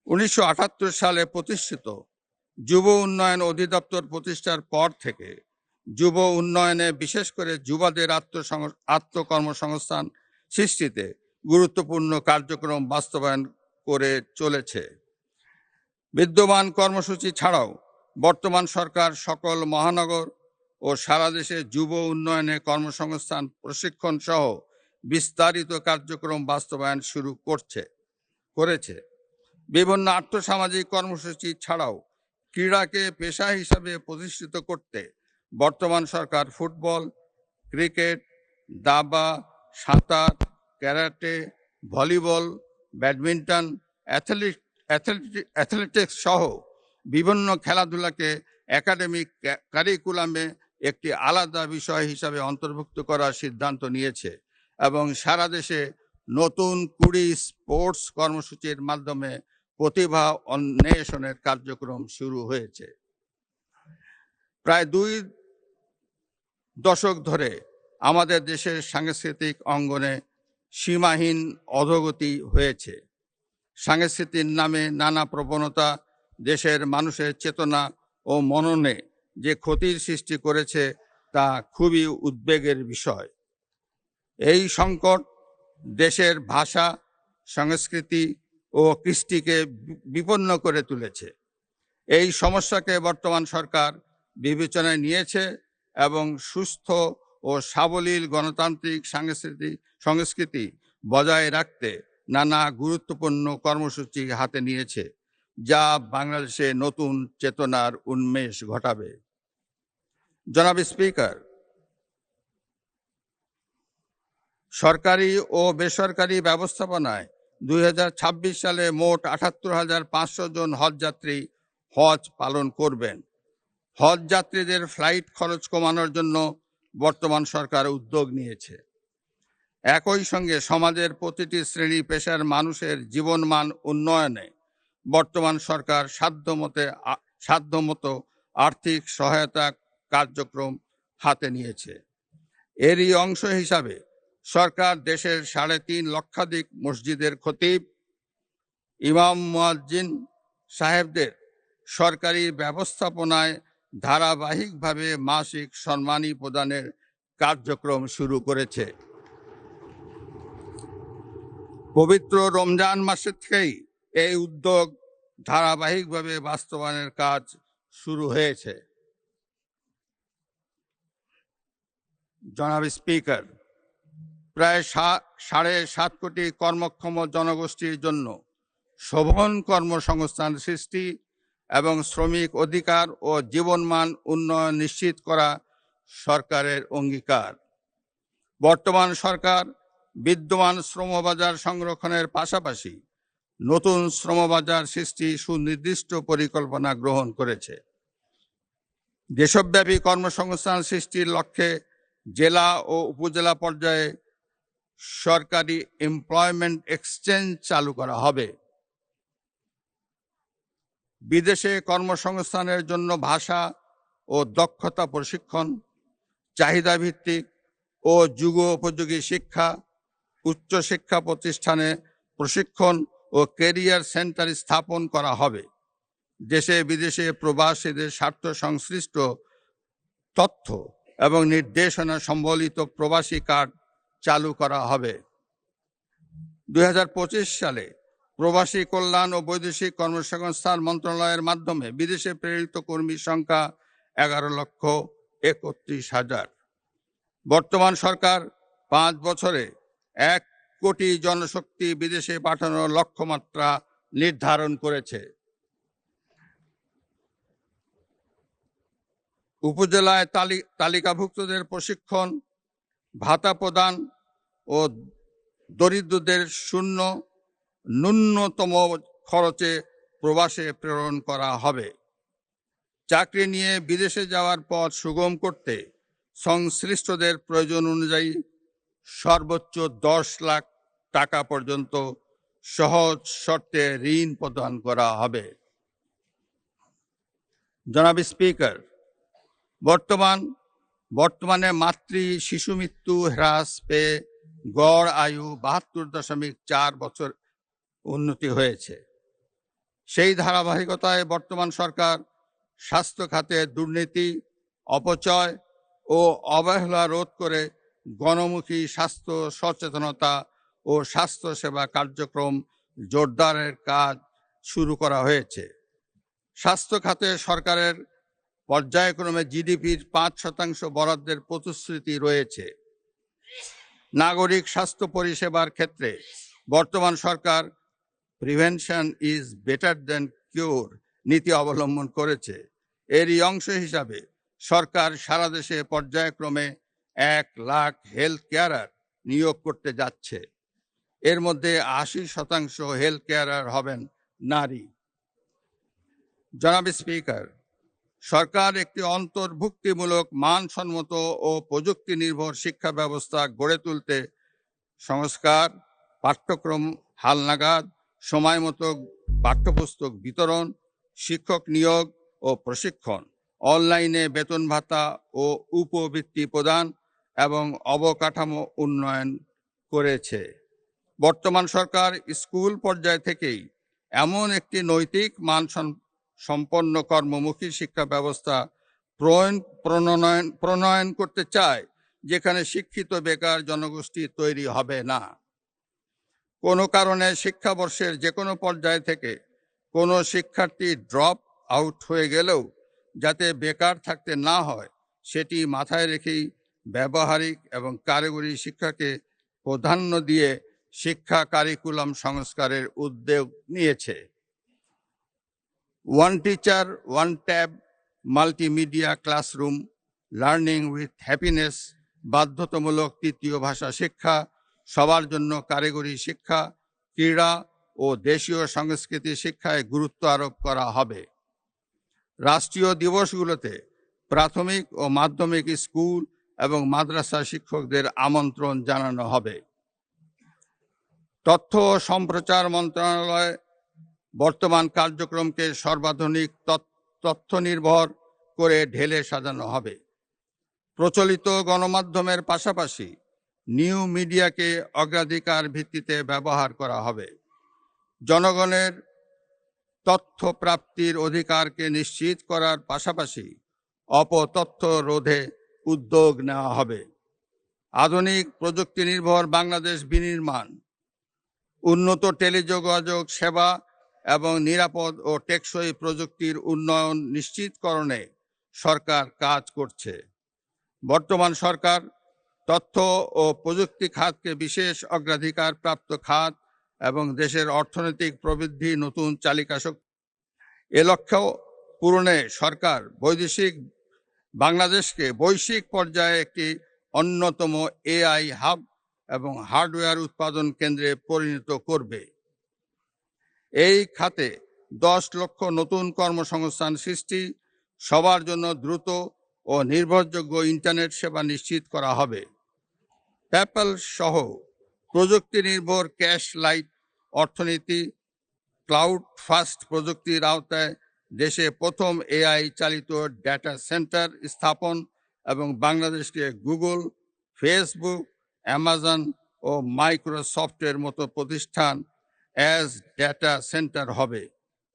1978 সালে প্রতিষ্ঠিত যুব উন্নয়ন অধিদপ্তর প্রতিষ্ঠার পর থেকে যুব উন্নয়নে, বিশেষ করে যুবাদের আত্মকর্মসংস্থান সৃষ্টিতে গুরুত্বপূর্ণ কার্যক্রম বাস্তবায়ন করে চলেছে। বিদ্যমান কর্মসূচি ছাড়াও বর্তমান সরকার সকল মহানগর ও সারা দেশে যুব উন্নয়নে কর্মসংস্থান প্রশিক্ষণ সহ বিস্তারিত কার্যক্রম বাস্তবায়ন শুরু করেছে। বিভিন্ন আর্থসামাজিক কর্মসূচি ছাড়াও ক্রীড়াকে পেশা হিসাবে প্রতিষ্ঠিত করতে বর্তমান সরকার ফুটবল, ক্রিকেট, দাবা, সাঁতার, ক্যারাটে, ভলিবল, ব্যাডমিন্টন, অ্যাথলেটিক্স সহ বিভিন্ন খেলাধুলাকে একাডেমিক কারিকুলামে একটি আলাদা বিষয় হিসাবে অন্তর্ভুক্ত করার সিদ্ধান্ত নিয়েছে এবং সারা দেশে নতুন 20 স্পোর্টস কর্মসূচির মাধ্যমে প্রতিভা অন্বেষণের কার্যক্রম শুরু হয়েছে। প্রায় 2 দশক ধরে আমাদের দেশের সাংস্কৃতিক অঙ্গনে সীমাহীন অধোগতি হয়েছে। সংস্কৃতির নামে নানা প্রবণতা দেশের মানুষের চেতনা ও মননে যে ক্ষতির সৃষ্টি করেছে তা খুবই উদ্বেগের বিষয়। এই সংকট দেশের ভাষা, সংস্কৃতি ও কৃষ্টিকে বিপন্ন করে তুলেছে। এই সমস্যাকে বর্তমান সরকার বিবেচনায় নিয়েছে এবং সুস্থ ও সাবলীল গণতান্ত্রিক সংস্কৃতি বজায় রাখতে নানা গুরুত্বপূর্ণ কর্মসূচি হাতে নিয়েছে, যা বাংলাদেশে নতুন চেতনার উন্মেষ ঘটাবে। জনাব স্পিকার, সরকারি ও বেসরকারি ব্যবস্থাপনায় 2026 সালে মোট 78,500 জন হজযাত্রী হজ পালন করবেন। হজ যাত্রীদের ফ্লাইট খরচ কমানোর জন্য বর্তমান সরকার উদ্যোগ নিয়েছে। একই সঙ্গে সমাজের প্রতিটি শ্রেণী পেশার মানুষের জীবনমান উন্নয়নে বর্তমান সরকার সাধ্যমতো আর্থিক সহায়তা কার্যক্রম হাতে নিয়েছে। এরই অংশ হিসাবে সরকার দেশের 3.5 লক্ষাধিক মসজিদের খতিব, ইমাম, মুয়াজ্জিন সাহেবদের সরকারি ব্যবস্থাপনায় ধারাবাহিকভাবে মাসিক সম্মানী প্রদানের কার্যক্রম শুরু করেছে। পবিত্র রমজান মাসের থেকেই এই উদ্যোগ ধারাবাহিকভাবে বাস্তবায়নের কাজ শুরু হয়েছে। জনাব স্পিকার, প্রায় 7.5 কোটি কর্মক্ষম জনগোষ্ঠীর জন্য শোভন কর্মসংস্থান সৃষ্টি এবং শ্রমিক অধিকার ও জীবনমান উন্নয়ন নিশ্চিত করা সরকারের অঙ্গীকার। বর্তমান সরকার বিদ্যমান শ্রমবাজার সংরক্ষণের পাশাপাশি নতুন শ্রমবাজার সৃষ্টি সুনির্দিষ্ট পরিকল্পনা গ্রহণ করেছে। দেশব্যাপী কর্মসংস্থান সৃষ্টির লক্ষ্যে জেলা ও উপজেলা পর্যায়ে সরকারি এমপ্লয়মেন্ট এক্সচেঞ্জ চালু করা হবে। বিদেশে কর্মসংস্থানের জন্য ভাষা ও দক্ষতা প্রশিক্ষণ, চাহিদা ভিত্তিক ও যুগোপযোগী শিক্ষা, উচ্চশিক্ষা প্রতিষ্ঠানে প্রশিক্ষণ ও ক্যারিয়ার সেন্টার স্থাপন করা হবে। দেশে বিদেশে প্রবাসীদের স্বার্থ সংশ্লিষ্ট তথ্য এবং নির্দেশনা সম্বলিত প্রবাসী কার্ড চালু করা হবে। 2025 সালে প্রবাসী কল্যাণ ও বৈদেশিক কর্মসংস্থান মন্ত্রণালয়ের মাধ্যমে বিদেশে প্রেরিত কর্মীর সংখ্যা 11,31,000। বর্তমান সরকার 5 বছরে 1 কোটি জনশক্তি বিদেশে পাঠানোর লক্ষ্যমাত্রা নির্ধারণ করেছে। উপজেলায় তালিকাভুক্তদের প্রশিক্ষণ, ভাতা প্রদান ও দরিদ্রদের ন্যূনতম খরচে প্রবাসে প্রেরণ করা হবে। চাকরি নিয়ে বিদেশে যাওয়ার পথ সুগম করতে সংশ্লিষ্টদের প্রয়োজন অনুযায়ী সর্বোচ্চ 10 লাখ টাকা পর্যন্ত সহজ শর্তে ঋণ প্রদান করা হবে। জনাব স্পিকার, বর্তমানে মাতৃ শিশু মৃত্যু হ্রাস পেয়ে গড় আয়ু 72.4 বছর উন্নতি হয়েছে। সেই ধারাবাহিকতায় বর্তমান সরকার স্বাস্থ্য খাতে দুর্নীতি, অপচয় ও অবহেলা রোধ করে গণমুখী স্বাস্থ্য সচেতনতা ও স্বাস্থ্যসেবা কার্যক্রম জোরদারের কাজ শুরু করা হয়েছে। স্বাস্থ্য খাতে সরকারের পর্যায়ক্রমে জিডিপির 5% বরাদ্দের প্রতিশ্রুতি রয়েছে। নাগরিক স্বাস্থ্য পরিষেবার ক্ষেত্রে বর্তমান সরকার প্রিভেনশন ইজ বেটার দেন কিউর নীতি অবলম্বন করেছে। এরই অংশ হিসাবে সরকার সারা দেশে পর্যায়ক্রমে 1 লাখ হেলথ কেয়ারার নিয়োগ করতে যাচ্ছে। এর মধ্যে 80% হেলথ কেয়ারার হবেন নারী। জনাব স্পিকার, সরকার একটি অন্তর্ভুক্তিমূলক মানসম্মত ও প্রযুক্তি নির্ভর শিক্ষা ব্যবস্থা গড়ে তুলতে সংস্কার, পাঠ্যক্রম হালনাগাদ, সময় মতো পাঠ্যপুস্তক বিতরণ, শিক্ষক নিয়োগ ও প্রশিক্ষণ, অনলাইনে বেতন ভাতা ও উপবৃত্তি প্রদান এবং অবকাঠামো উন্নয়ন করেছে। বর্তমান সরকার স্কুল পর্যায় থেকেই এমন একটি নৈতিক মান সম্পন্ন কর্মমুখী শিক্ষা ব্যবস্থা প্রণয়ন করতে চায়, যেখানে শিক্ষিত বেকার জনগোষ্ঠী তৈরি হবে না। কোনো কারণে শিক্ষাবর্ষের যে কোনো পর্যায় থেকে কোনো শিক্ষার্থী ড্রপ আউট হয়ে গেলেও যাতে বেকার থাকতে না হয়, সেটি মাথায় রেখেই ব্যবহারিক এবং কারিগরি শিক্ষাকে প্রাধান্য দিয়ে শিক্ষা কারিকুলাম সংস্কারের উদ্যোগ নিয়েছে। One teacher one tab multimedia classroom learning with happiness, বাধ্যতামূলক 3য় ভাষা শিক্ষা, সবার জন্য কারিগরি শিক্ষা, ক্রীড়া ও দেশীয় সংস্কৃতি শিক্ষায় গুরুত্ব আরোপ করা হবে। রাষ্ট্রীয় দিবসগুলোতে প্রাথমিক ও মাধ্যমিক স্কুল এবং মাদ্রাসা শিক্ষকদের আমন্ত্রণ জানানো হবে। তথ্য ও সম্প্রচার মন্ত্রণালয় বর্তমান কার্যক্রমকে সর্বাধুনিক তথ্য নির্ভর করে ঢেলে সাজানো হবে। প্রচলিত গণমাধ্যমের পাশাপাশি নিউ মিডিয়াকে অগ্রাধিকার ভিত্তিতে ব্যবহার করা হবে। জনগণের তথ্য প্রাপ্তির অধিকারকে নিশ্চিত করার পাশাপাশি অপতথ্য রোধে উদ্যোগ নেওয়া হবে। আধুনিক প্রযুক্তি নির্ভর বাংলাদেশ বিনির্মাণ, উন্নত টেলিযোগাযোগ সেবা এবং নিরাপদ ও টেকসই প্রযুক্তির উন্নয়ন নিশ্চিতকরণে সরকার কাজ করছে। বর্তমান সরকার তথ্য ও প্রযুক্তি খাতকে বিশেষ অগ্রাধিকার প্রাপ্ত খাত এবং দেশের অর্থনৈতিক প্রবৃদ্ধি নতুন চালিকা শক্তি। এ লক্ষ্য পূরণে সরকার বাংলাদেশকে বৈশ্বিক পর্যায়ে একটি অন্যতম এআই হাব এবং হার্ডওয়্যার উৎপাদন কেন্দ্রে পরিণত করবে। এই খাতে 10 লক্ষ নতুন কর্মসংস্থান সৃষ্টি, সবার জন্য দ্রুত ও নির্ভরযোগ্য ইন্টারনেট সেবা নিশ্চিত করা হবে। পেপ্যাল সহ প্রযুক্তি নির্ভর ক্যাশ লাইট অর্থনীতি, ক্লাউড ফাস্ট প্রযুক্তির আওতায় দেশে প্রথম এআই চালিত ডেটা সেন্টার স্থাপন এবং বাংলাদেশকে গুগল, ফেসবুক, অ্যামাজন ও মাইক্রোসফটের মতো প্রতিষ্ঠান অ্যাজ ডেটা সেন্টার হবে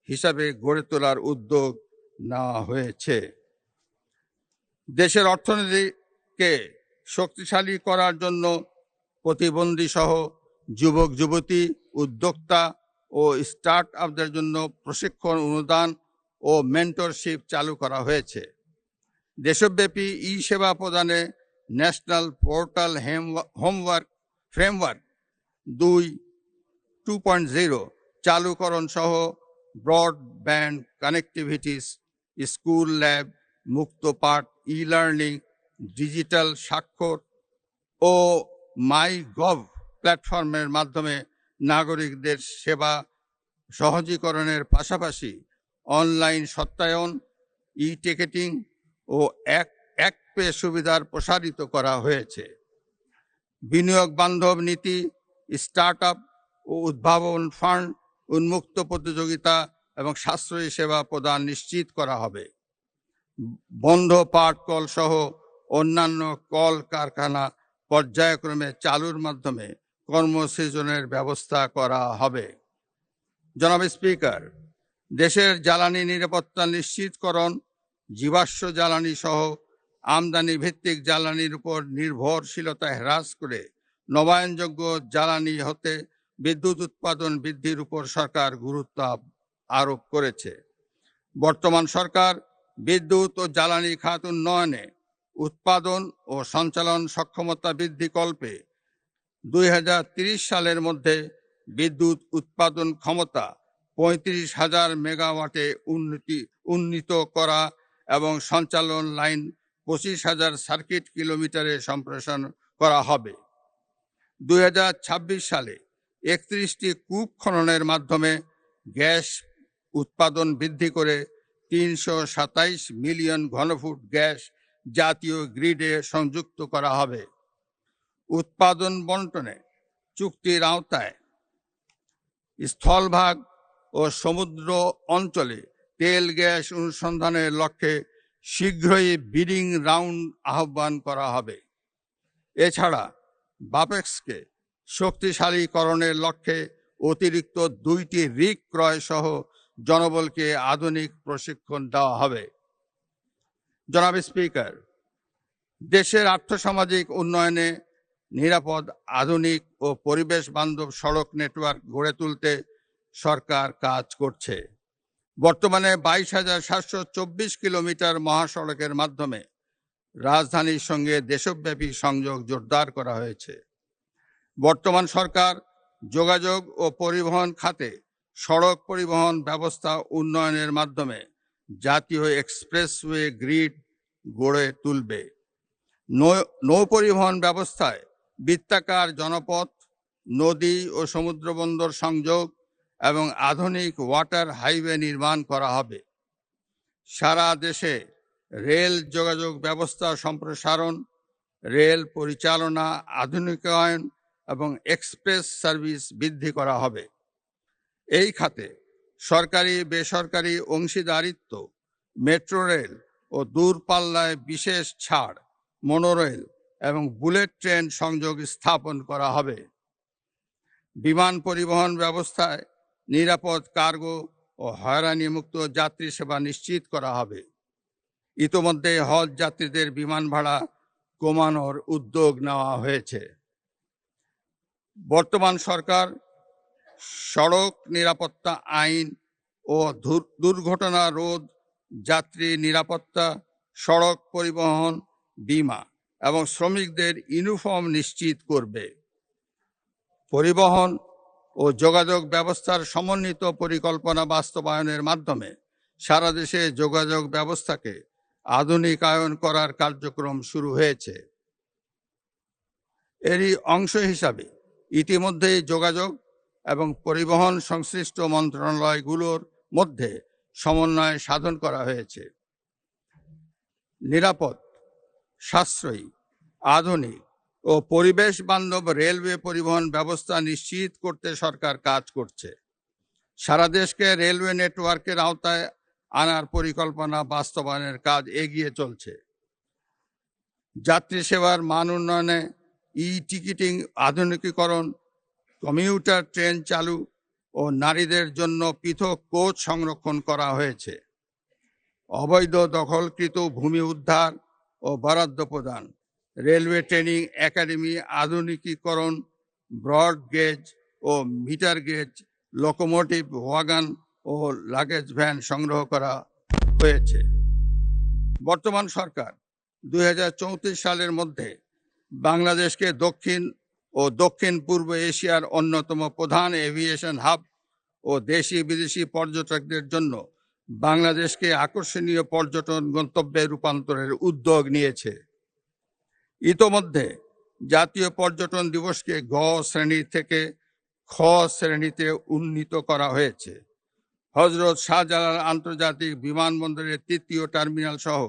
হিসাবে গড়ে তোলার উদ্যোগ নেওয়া হয়েছে। দেশের অর্থনীতিকে শক্তিশালী করার জন্য প্রতিবন্ধী সহ যুবক যুবতী, উদ্যোক্তা ও স্টার্ট আপদের জন্য প্রশিক্ষণ, অনুদান ও মেন্টরশিপ চালু করা হয়েছে। দেশব্যাপী ই সেবা প্রদানে ন্যাশনাল পোর্টাল ফ্রেমওয়ার্ক 2 2.0 চালুকরণ সহ ব্রডব্যান্ড কানেক্টিভিটিস, স্কুল ল্যাব, মুক্ত পাঠ, ই-লার্নিং, ডিজিটাল স্বাক্ষর ও মাই গভ প্ল্যাটফর্মের মাধ্যমে নাগরিকদের সেবা সহজীকরণের পাশাপাশি অনলাইন সত্যায়ন, ই-টিকেটিং ও এক পে সুবিধার প্রসারিত করা হয়েছে। বিনিয়োগ বান্ধব নীতি, স্টার্টআপ ও উদ্ভাবন ফান্ড, উন্মুক্ত প্রতিযোগিতা এবং সাশ্রয়ী সেবা প্রদান নিশ্চিত করা হবে। বন্ধ পাট কল সহ অন্যান্য কল কারখানা পর্যায়ক্রমে চালুর মাধ্যমে কর্মসৃজনের ব্যবস্থা করা হবে। জনাব স্পিকার, দেশের জ্বালানি নিরাপত্তা নিশ্চিতকরণ, জীবাশ্ম জ্বালানি সহ আমদানি ভিত্তিক জ্বালানির উপর নির্ভরশীলতা হ্রাস করে নবায়নযোগ্য জ্বালানি হতে বিদ্যুৎ উৎপাদন বৃদ্ধির উপর সরকার গুরুত্ব আরোপ করেছে। বর্তমান সরকার বিদ্যুৎ ও জ্বালানি খাত উন্নয়নে উৎপাদন ও সঞ্চালন সক্ষমতা বৃদ্ধি কল্পে 2030 সালের মধ্যে বিদ্যুৎ উৎপাদন ক্ষমতা 35,000 মেগাওয়াটে উন্নীত করা এবং সঞ্চালন লাইন 25,000 সার্কিট কিলোমিটারে সম্প্রসারণ করা হবে। 2026 সালে 31টি কূপ খননের মাধ্যমে গ্যাস উৎপাদন বৃদ্ধি করে 327 মিলিয়ন ঘনফুট গ্যাস জাতীয় গ্রিডে সংযুক্ত করা হবে। উৎপাদন বন্টনে চুক্তির আওতায় স্থলভাগ ও সমুদ্র অঞ্চলে তেল গ্যাস অনুসন্ধানের লক্ষ্যে শীঘ্রই বিডিং রাউন্ড আহ্বান করা হবে। এছাড়া বাপেক্সকে শক্তিশালীকরণের লক্ষ্যে অতিরিক্ত 2টি রিগ ক্রয় সহ জনবলকে আধুনিক প্রশিক্ষণ দেওয়া হবে। জনাব স্পিকার, দেশের আর্থসামাজিক উন্নয়নে নিরাপদ, আধুনিক ও পরিবেশ বান্ধব সড়ক নেটওয়ার্ক গড়ে তুলতে সরকার কাজ করছে। বর্তমানে 22,724 কিলোমিটার মহাসড়কের মাধ্যমে রাজধানীর সঙ্গে দেশব্যাপী সংযোগ জোরদার করা হয়েছে। বর্তমান সরকার যোগাযোগ ও পরিবহন খাতে সড়ক পরিবহন ব্যবস্থা উন্নয়নের মাধ্যমে জাতীয় এক্সপ্রেসওয়ে গ্রিড গড়ে তুলবে। নৌ পরিবহন ব্যবস্থায় বৃত্তাকার জনপথ, নদী ও সমুদ্র বন্দর সংযোগ এবং আধুনিক ওয়াটার হাইওয়ে নির্মাণ করা হবে। সারা দেশে রেল যোগাযোগ ব্যবস্থা সম্প্রসারণ, রেল পরিচালনা আধুনিকায়ন এবং এক্সপ্রেস সার্ভিস বৃদ্ধি করা হবে। এই খাতে সরকারি বেসরকারি অংশীদারিত্ব, মেট্রো রেল ও দূরপাল্লায় বিশেষ ছাড়, মনোরেল এবং বুলেট ট্রেন সংযোগ স্থাপন করা হবে। বিমান পরিবহন ব্যবস্থায় নিরাপদ কার্গো ও হয়রানিমুক্ত যাত্রী সেবা নিশ্চিত করা হবে। ইতোমধ্যে হজ যাত্রীদের বিমান ভাড়া কমানোর উদ্যোগ নেওয়া হয়েছে। বর্তমান সরকার সড়ক নিরাপত্তা আইন ও দুর্ঘটনা রোধ, যাত্রী নিরাপত্তা, সড়ক পরিবহন বীমা এবং শ্রমিকদের ইউনিফর্ম নিশ্চিত করবে। পরিবহন ও যোগাযোগ ব্যবস্থার সমন্বিত পরিকল্পনা বাস্তবায়নের মাধ্যমে সারা দেশে যোগাযোগ ব্যবস্থাকে আধুনিকায়ন করার কার্যক্রম শুরু হয়েছে। এরই অংশ হিসাবে ইতিমধ্যেই যোগাযোগ এবং পরিবহন সংশ্লিষ্ট মন্ত্রণালয়গুলোর মধ্যে সমন্বয় সাধন করা হয়েছে। নিরাপদ, সাশ্রয়ী, আধুনিক ও পরিবেশ বান্ধব রেলওয়ে পরিবহন ব্যবস্থা নিশ্চিত করতে সরকার কাজ করছে। সারা দেশকে রেলওয়ে নেটওয়ার্কের আওতায় আনার পরিকল্পনা বাস্তবায়নের কাজ এগিয়ে চলছে। যাত্রী সেবার মান উন্নয়নে ই-টিকিটিং আধুনিকীকরণ, কমিউটার ট্রেন চালু ও নারীদের জন্য পৃথক কোচ সংরক্ষণ করা হয়েছে। অবৈধ দখলকৃত ভূমি উদ্ধার ও বরাদ্দ প্রদান, রেলওয়ে ট্রেনিং একাডেমি আধুনিকীকরণ, ব্রড গেজ ও মিটার গেজ লোকোমোটিভ ওয়াগন ও লাগেজ ভ্যান সংগ্রহ করা হয়েছে। বর্তমান সরকার 2034 সালের মধ্যে বাংলাদেশকে দক্ষিণ ও দক্ষিণ পূর্ব এশিয়ার অন্যতম প্রধান এভিয়েশন হাব ও দেশি বিদেশি পর্যটকদের জন্য বাংলাদেশকে আকর্ষণীয় পর্যটন গন্তব্যে রূপান্তরের উদ্যোগ নিয়েছে। ইতোমধ্যে জাতীয় পর্যটন দিবসকে গ শ্রেণী থেকে খ শ্রেণীতে উন্নীত করা হয়েছে। হজরত শাহজালাল আন্তর্জাতিক বিমানবন্দরের তৃতীয় টার্মিনাল সহ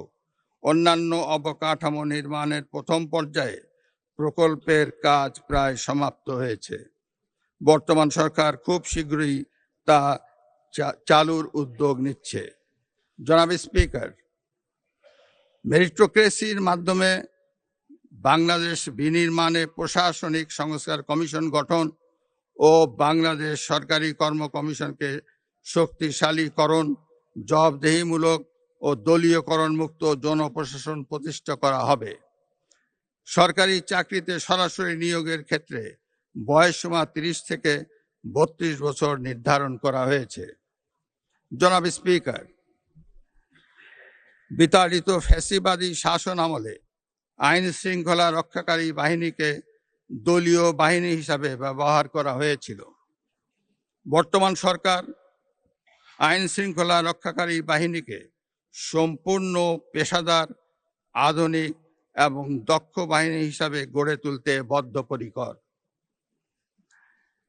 অন্যান্য অবকাঠামো নির্মাণের প্রথম পর্যায়ে প্রকল্পের কাজ প্রায় সমাপ্ত হয়েছে। বর্তমান সরকার খুব শীঘ্রই তা চালুর উদ্যোগ নিচ্ছে। জনাব স্পিকার, মেরিটোক্রেসির মাধ্যমে বাংলাদেশ বিনির্মাণে প্রশাসনিক সংস্কার কমিশন গঠন ও বাংলাদেশ সরকারি কর্ম কমিশনকে শক্তিশালীকরণ, জবাবদিহিমূলক ও দলীয়করণ মুক্ত জনপ্রশাসন প্রতিষ্ঠা করা হবে। সরকারি চাকরিতে সরাসরি নিয়োগের ক্ষেত্রে বয়সসীমা 30 থেকে 32 বছর নির্ধারণ করা হয়েছে। জনাব স্পিকার, বিতাড়িত ফ্যাসিবাদী শাসন আমলে আইন শৃঙ্খলা রক্ষাকারী বাহিনীকে দলীয় বাহিনী হিসাবে ব্যবহার করা হয়েছিল। বর্তমান সরকার আইন শৃঙ্খলা রক্ষাকারী বাহিনীকে সম্পূর্ণ পেশাদার, আধুনিক এবং দক্ষ বাহিনী হিসাবে গড়ে তুলতে বদ্ধপরিকর।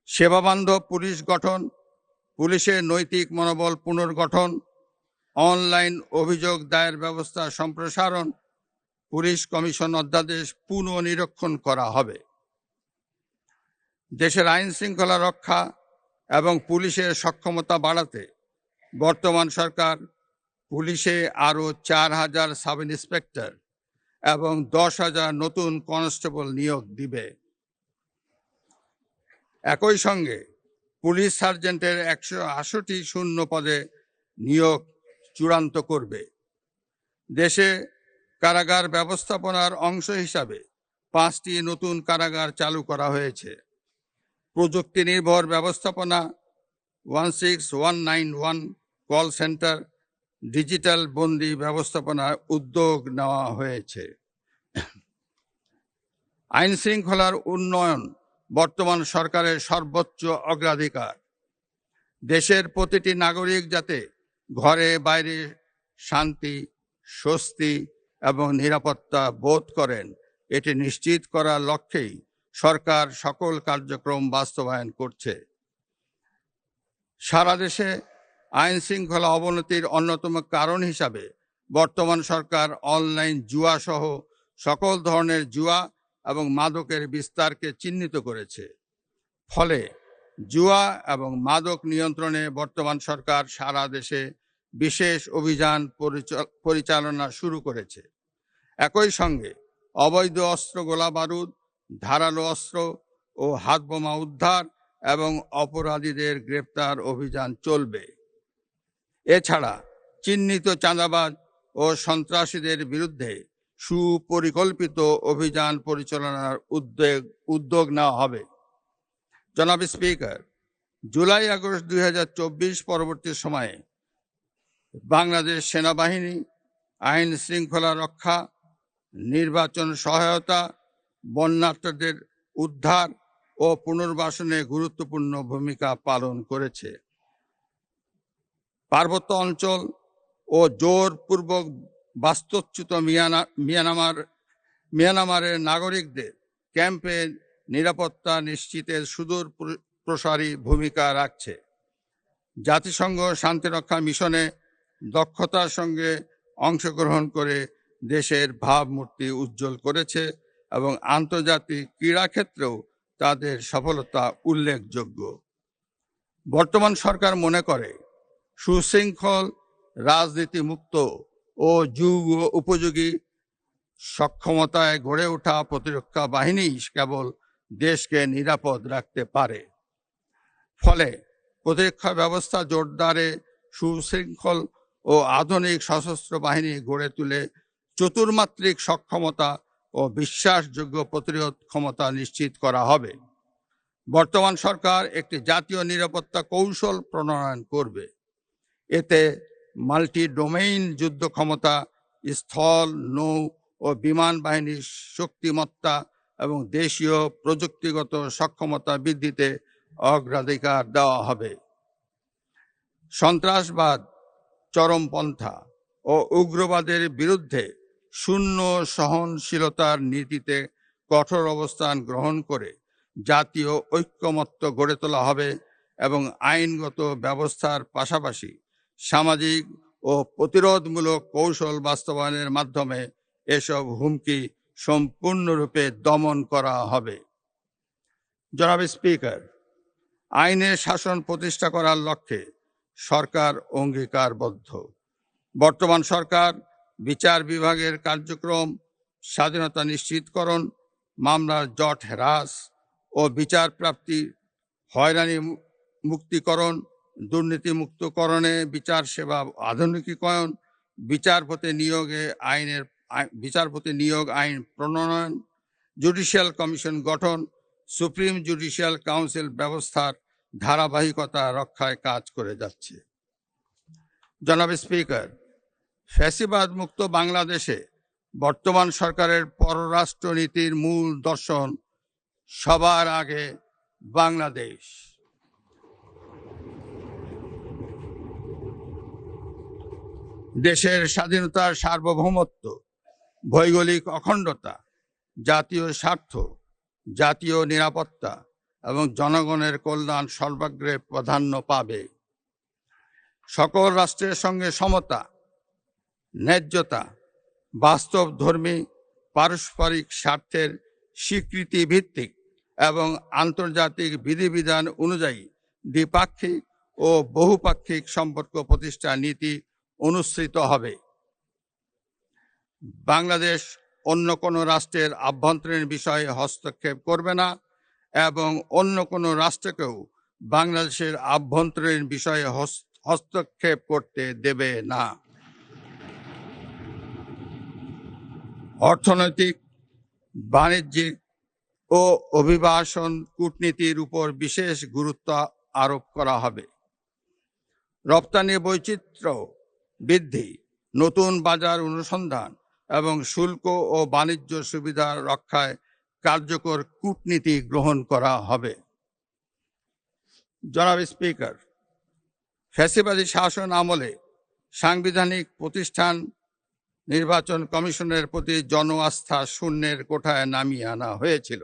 সেবাবান্ধব পুলিশ গঠন, পুলিশের নৈতিক মনোবল পুনর্গঠন, অনলাইন অভিযোগ দায়ের ব্যবস্থা সম্প্রসারণ, পুলিশ কমিশন অধ্যাদেশ পুনর্নিরীক্ষণ করা হবে। দেশের আইন শৃঙ্খলা রক্ষা এবং পুলিশের সক্ষমতা বাড়াতে বর্তমান সরকার পুলিশে আরও 4000 সাব ইন্সপেক্টর এবং 10,000 নতুন কনস্টেবল নিয়োগ দিবে। একই সঙ্গে পুলিশ সার্জেন্টের 180 শূন্য পদে নিয়োগ চূড়ান্ত করবে। দেশে কারাগার ব্যবস্থাপনার অংশ হিসাবে 5টি নতুন কারাগার চালু করা হয়েছে। প্রযুক্তি নির্ভর ব্যবস্থাপনা, 16191 কল সেন্টার, ডিজিটাল বন্দি ব্যবস্থাপনার উদ্যোগ নেওয়া হয়েছে। আইন শৃঙ্খলার উন্নয়ন বর্তমান সরকারের সর্বোচ্চ অগ্রাধিকার। দেশের প্রতিটি নাগরিক যাতে ঘরে বাইরে শান্তি, স্বস্তি এবং নিরাপত্তা বোধ করেন, এটি নিশ্চিত করার লক্ষ্যেই সরকার সকল কার্যক্রম বাস্তবায়ন করছে। সারা দেশে আইন শৃঙ্খলা অবনতির অন্যতম কারণ হিসাবে বর্তমান সরকার অনলাইন জুয়া সহ সকল ধরনের জুয়া এবং মাদকের বিস্তারকে চিহ্নিত করেছে। ফলে জুয়া এবং মাদক নিয়ন্ত্রণে বর্তমান সরকার সারা দেশে বিশেষ অভিযান পরিচালনা শুরু করেছে। একই সঙ্গে অবৈধ অস্ত্র, গোলা বারুদ, ধারালো অস্ত্র ও হাতবোমা উদ্ধার এবং অপরাধীদের গ্রেপ্তার অভিযান চলবে। এছাড়া চিহ্নিত চাঁদাবাজ ও সন্ত্রাসীদের বিরুদ্ধে সুপরিকল্পিত অভিযান পরিচালনার উদ্যোগ নেওয়া হবে। জনাব স্পিকার, জুলাই আগস্ট 2024 পরবর্তী সময়ে বাংলাদেশ সেনাবাহিনী আইন শৃঙ্খলা রক্ষা, নির্বাচন সহায়তা, বন্যার্তদের উদ্ধার ও পুনর্বাসনে গুরুত্বপূর্ণ ভূমিকা পালন করেছে। পার্বত্য অঞ্চল ও জোরপূর্বক বাস্তুচ্যুত মিয়ানমারের নাগরিকদের ক্যাম্পে নিরাপত্তা নিশ্চিতের সুদূর প্রসারী ভূমিকা রাখছে। জাতিসংঘ শান্তিরক্ষা মিশনে দক্ষতার সঙ্গে অংশগ্রহণ করে দেশের ভাবমূর্তি উজ্জ্বল করেছে এবং আন্তর্জাতিক ক্রীড়া ক্ষেত্রেও তাদের সফলতা উল্লেখযোগ্য। বর্তমান সরকার মনে করে সুশৃঙ্খল, রাজনীতি মুক্ত ও যুগ উপযোগী সক্ষমতায় গড়ে ওঠা প্রতিরক্ষা বাহিনী কেবল দেশকে নিরাপদ রাখতে পারে। ফলে প্রতিরক্ষা ব্যবস্থা জোরদারে সুশৃঙ্খল ও আধুনিক সশস্ত্র বাহিনী গড়ে তুলে চতুর্মাত্রিক সক্ষমতা ও বিশ্বাসযোগ্য প্রতিরোধ ক্ষমতা নিশ্চিত করা হবে। বর্তমান সরকার একটি জাতীয় নিরাপত্তা কৌশল প্রণয়ন করবে। এতে মাল্টি ডোমেইন যুদ্ধ ক্ষমতা, স্থল, নৌ ও বিমান বাহিনীর শক্তিমত্তা এবং দেশীয় প্রযুক্তিগত সক্ষমতা বৃদ্ধিতে অগ্রাধিকার দেওয়া হবে। সন্ত্রাসবাদ, চরমপন্থা ও উগ্রবাদের বিরুদ্ধে শূন্য সহনশীলতার নীতিতে কঠোর অবস্থান গ্রহণ করে জাতীয় ঐক্যমত্য গড়ে তোলা হবে এবং আইনগত ব্যবস্থার পাশাপাশি সামাজিক ও প্রতিরোধমূলক কৌশল বাস্তবায়নের মাধ্যমে এসব হুমকি সম্পূর্ণরূপে দমন করা হবে। জনাব স্পিকার, আইনের শাসন প্রতিষ্ঠা করার লক্ষ্যে সরকার অঙ্গীকারবদ্ধ। বর্তমান সরকার বিচার বিভাগের কার্যক্রম, স্বাধীনতা নিশ্চিতকরণ, মামলার জট হ্রাস ও বিচার প্রাপ্তি, হয়রানি মুক্তিকরণ, দুর্নীতিমুক্তকরণে বিচার সেবা আধুনিকীকরণ, বিচারপতি নিয়োগ আইন প্রণয়ন, জুডিশিয়াল কমিশন গঠন, সুপ্রিম জুডিশিয়াল কাউন্সিল ব্যবস্থার ধারাবাহিকতা রক্ষায় কাজ করে যাচ্ছে। জনাব স্পিকার, ফ্যাসিবাদ মুক্ত বাংলাদেশে বর্তমান সরকারের পররাষ্ট্র নীতির মূল দর্শন সবার আগে বাংলাদেশ। দেশের স্বাধীনতার সার্বভৌমত্ব, ভৌগোলিক অখণ্ডতা, জাতীয় স্বার্থ, জাতীয় নিরাপত্তা এবং জনগণের কল্যাণ সর্বাগ্রে প্রাধান্য পাবে। সকল রাষ্ট্রের সঙ্গে সমতা, ন্যায্যতা, বাস্তবধর্মী পারস্পরিক স্বার্থের স্বীকৃতি ভিত্তিক এবং আন্তর্জাতিক বিধিবিধান অনুযায়ী দ্বিপাক্ষিক ও বহুপাক্ষিক সম্পর্ক প্রতিষ্ঠার নীতি অনুসৃত হবে। বাংলাদেশ অন্য কোনো রাষ্ট্রের আভ্যন্তরীণ বিষয়ে হস্তক্ষেপ করবে না এবং অন্য কোনো রাষ্ট্রকেও বাংলাদেশের আভ্যন্তরীণ বিষয়ে হস্তক্ষেপ করতে দেবে না। অর্থনৈতিক, বাণিজ্যিক ও অভিবাসন কূটনীতির উপর বিশেষ গুরুত্ব আরোপ করা হবে। রপ্তানি বৈচিত্র্য বৃদ্ধি, নতুন বাজার অনুসন্ধান এবং শুল্ক ও বাণিজ্য সুবিধা রক্ষায় কার্যকর কূটনীতি গ্রহণ করা হবে। জনাব স্পিকার, ফ্যাসিবাদী শাসন আমলে সাংবিধানিক প্রতিষ্ঠান নির্বাচন কমিশনের প্রতি জন আস্থা শূন্যের কোঠায় নামিয়ে আনা হয়েছিল।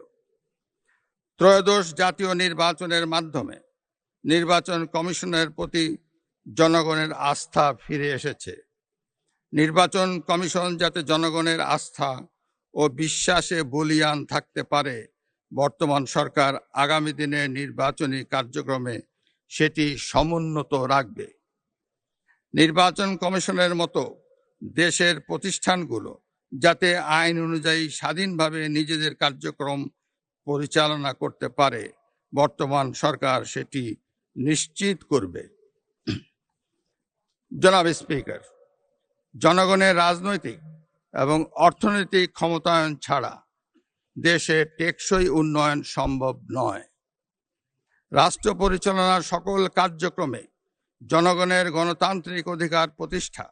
ত্রয়োদশ জাতীয় নির্বাচনের মাধ্যমে নির্বাচন কমিশনের প্রতি জনগণের আস্থা ফিরে এসেছে। নির্বাচন কমিশন যাতে জনগণের আস্থা ও বিশ্বাসে বলীয়ান থাকতে পারে, বর্তমান সরকার আগামী দিনে নির্বাচনী কার্যক্রমে সেটি সমুন্নত রাখবে। নির্বাচন কমিশনের মতো দেশের প্রতিষ্ঠানগুলো যাতে আইন অনুযায়ী স্বাধীনভাবে নিজেদের কার্যক্রম পরিচালনা করতে পারে, বর্তমান সরকার সেটি নিশ্চিত করবে। জনাব স্পিকার, জনগণের রাজনৈতিক এবং অর্থনৈতিক ক্ষমতায়ন ছাড়া দেশে টেকসই উন্নয়ন সম্ভব নয়। রাষ্ট্র পরিচালনার সকল কার্যক্রমে জনগণের গণতান্ত্রিক অধিকার প্রতিষ্ঠা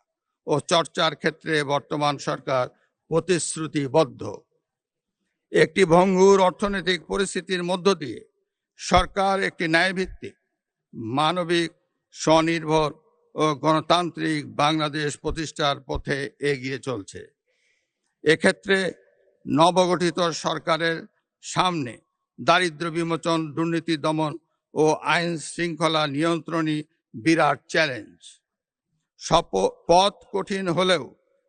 ও চর্চার ক্ষেত্রে বর্তমান সরকার প্রতিশ্রুতিবদ্ধ। একটি ভঙ্গুর অর্থনৈতিক পরিস্থিতির মধ্য দিয়ে সরকার একটি ন্যায়ভিত্তিক, মানবিক, স্বনির্ভর ও গণতান্ত্রিক বাংলাদেশ প্রতিষ্ঠার পথে এগিয়ে চলছে। এক্ষেত্রে নবগঠিত সরকারের সামনে দারিদ্র্য বিমোচন, দুর্নীতি দমন ও আইন শৃঙ্খলা নিয়ন্ত্রণই বিরাট চ্যালেঞ্জ। পথ কঠিন হলেও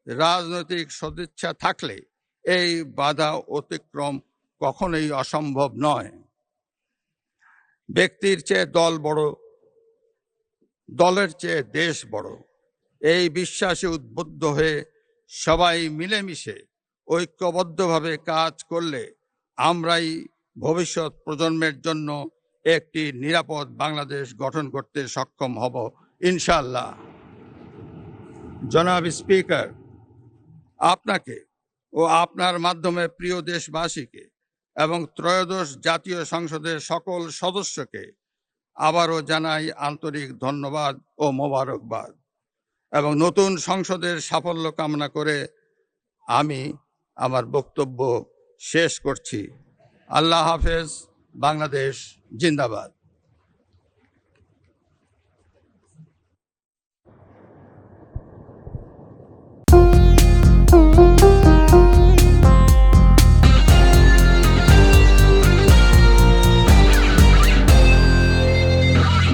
রাজনৈতিক সদিচ্ছা থাকলে এই বাধা অতিক্রম কখনোই অসম্ভব নয়। ব্যক্তির চেয়ে দল বড়, দলের চেয়ে দেশ বড়, এই বিশ্বাসে উদ্বুদ্ধ হয়ে সবাই মিলেমিশে ঐক্যবদ্ধভাবে কাজ করলে আমরাই ভবিষ্যৎ প্রজন্মের জন্য একটি নিরাপদ বাংলাদেশ গঠন করতে সক্ষম হব ইনশাআল্লাহ। জনাব স্পিকার, আপনাকে ও আপনার মাধ্যমে প্রিয় দেশবাসীকে এবং ত্রয়োদশ জাতীয় সংসদের সকল সদস্যকে আবারও জানাই আন্তরিক ধন্যবাদ ও মোবারকবাদ এবং নতুন সংসদের সাফল্য কামনা করে আমি আমার বক্তব্য শেষ করছি। আল্লাহ হাফেজ। বাংলাদেশ জিন্দাবাদ।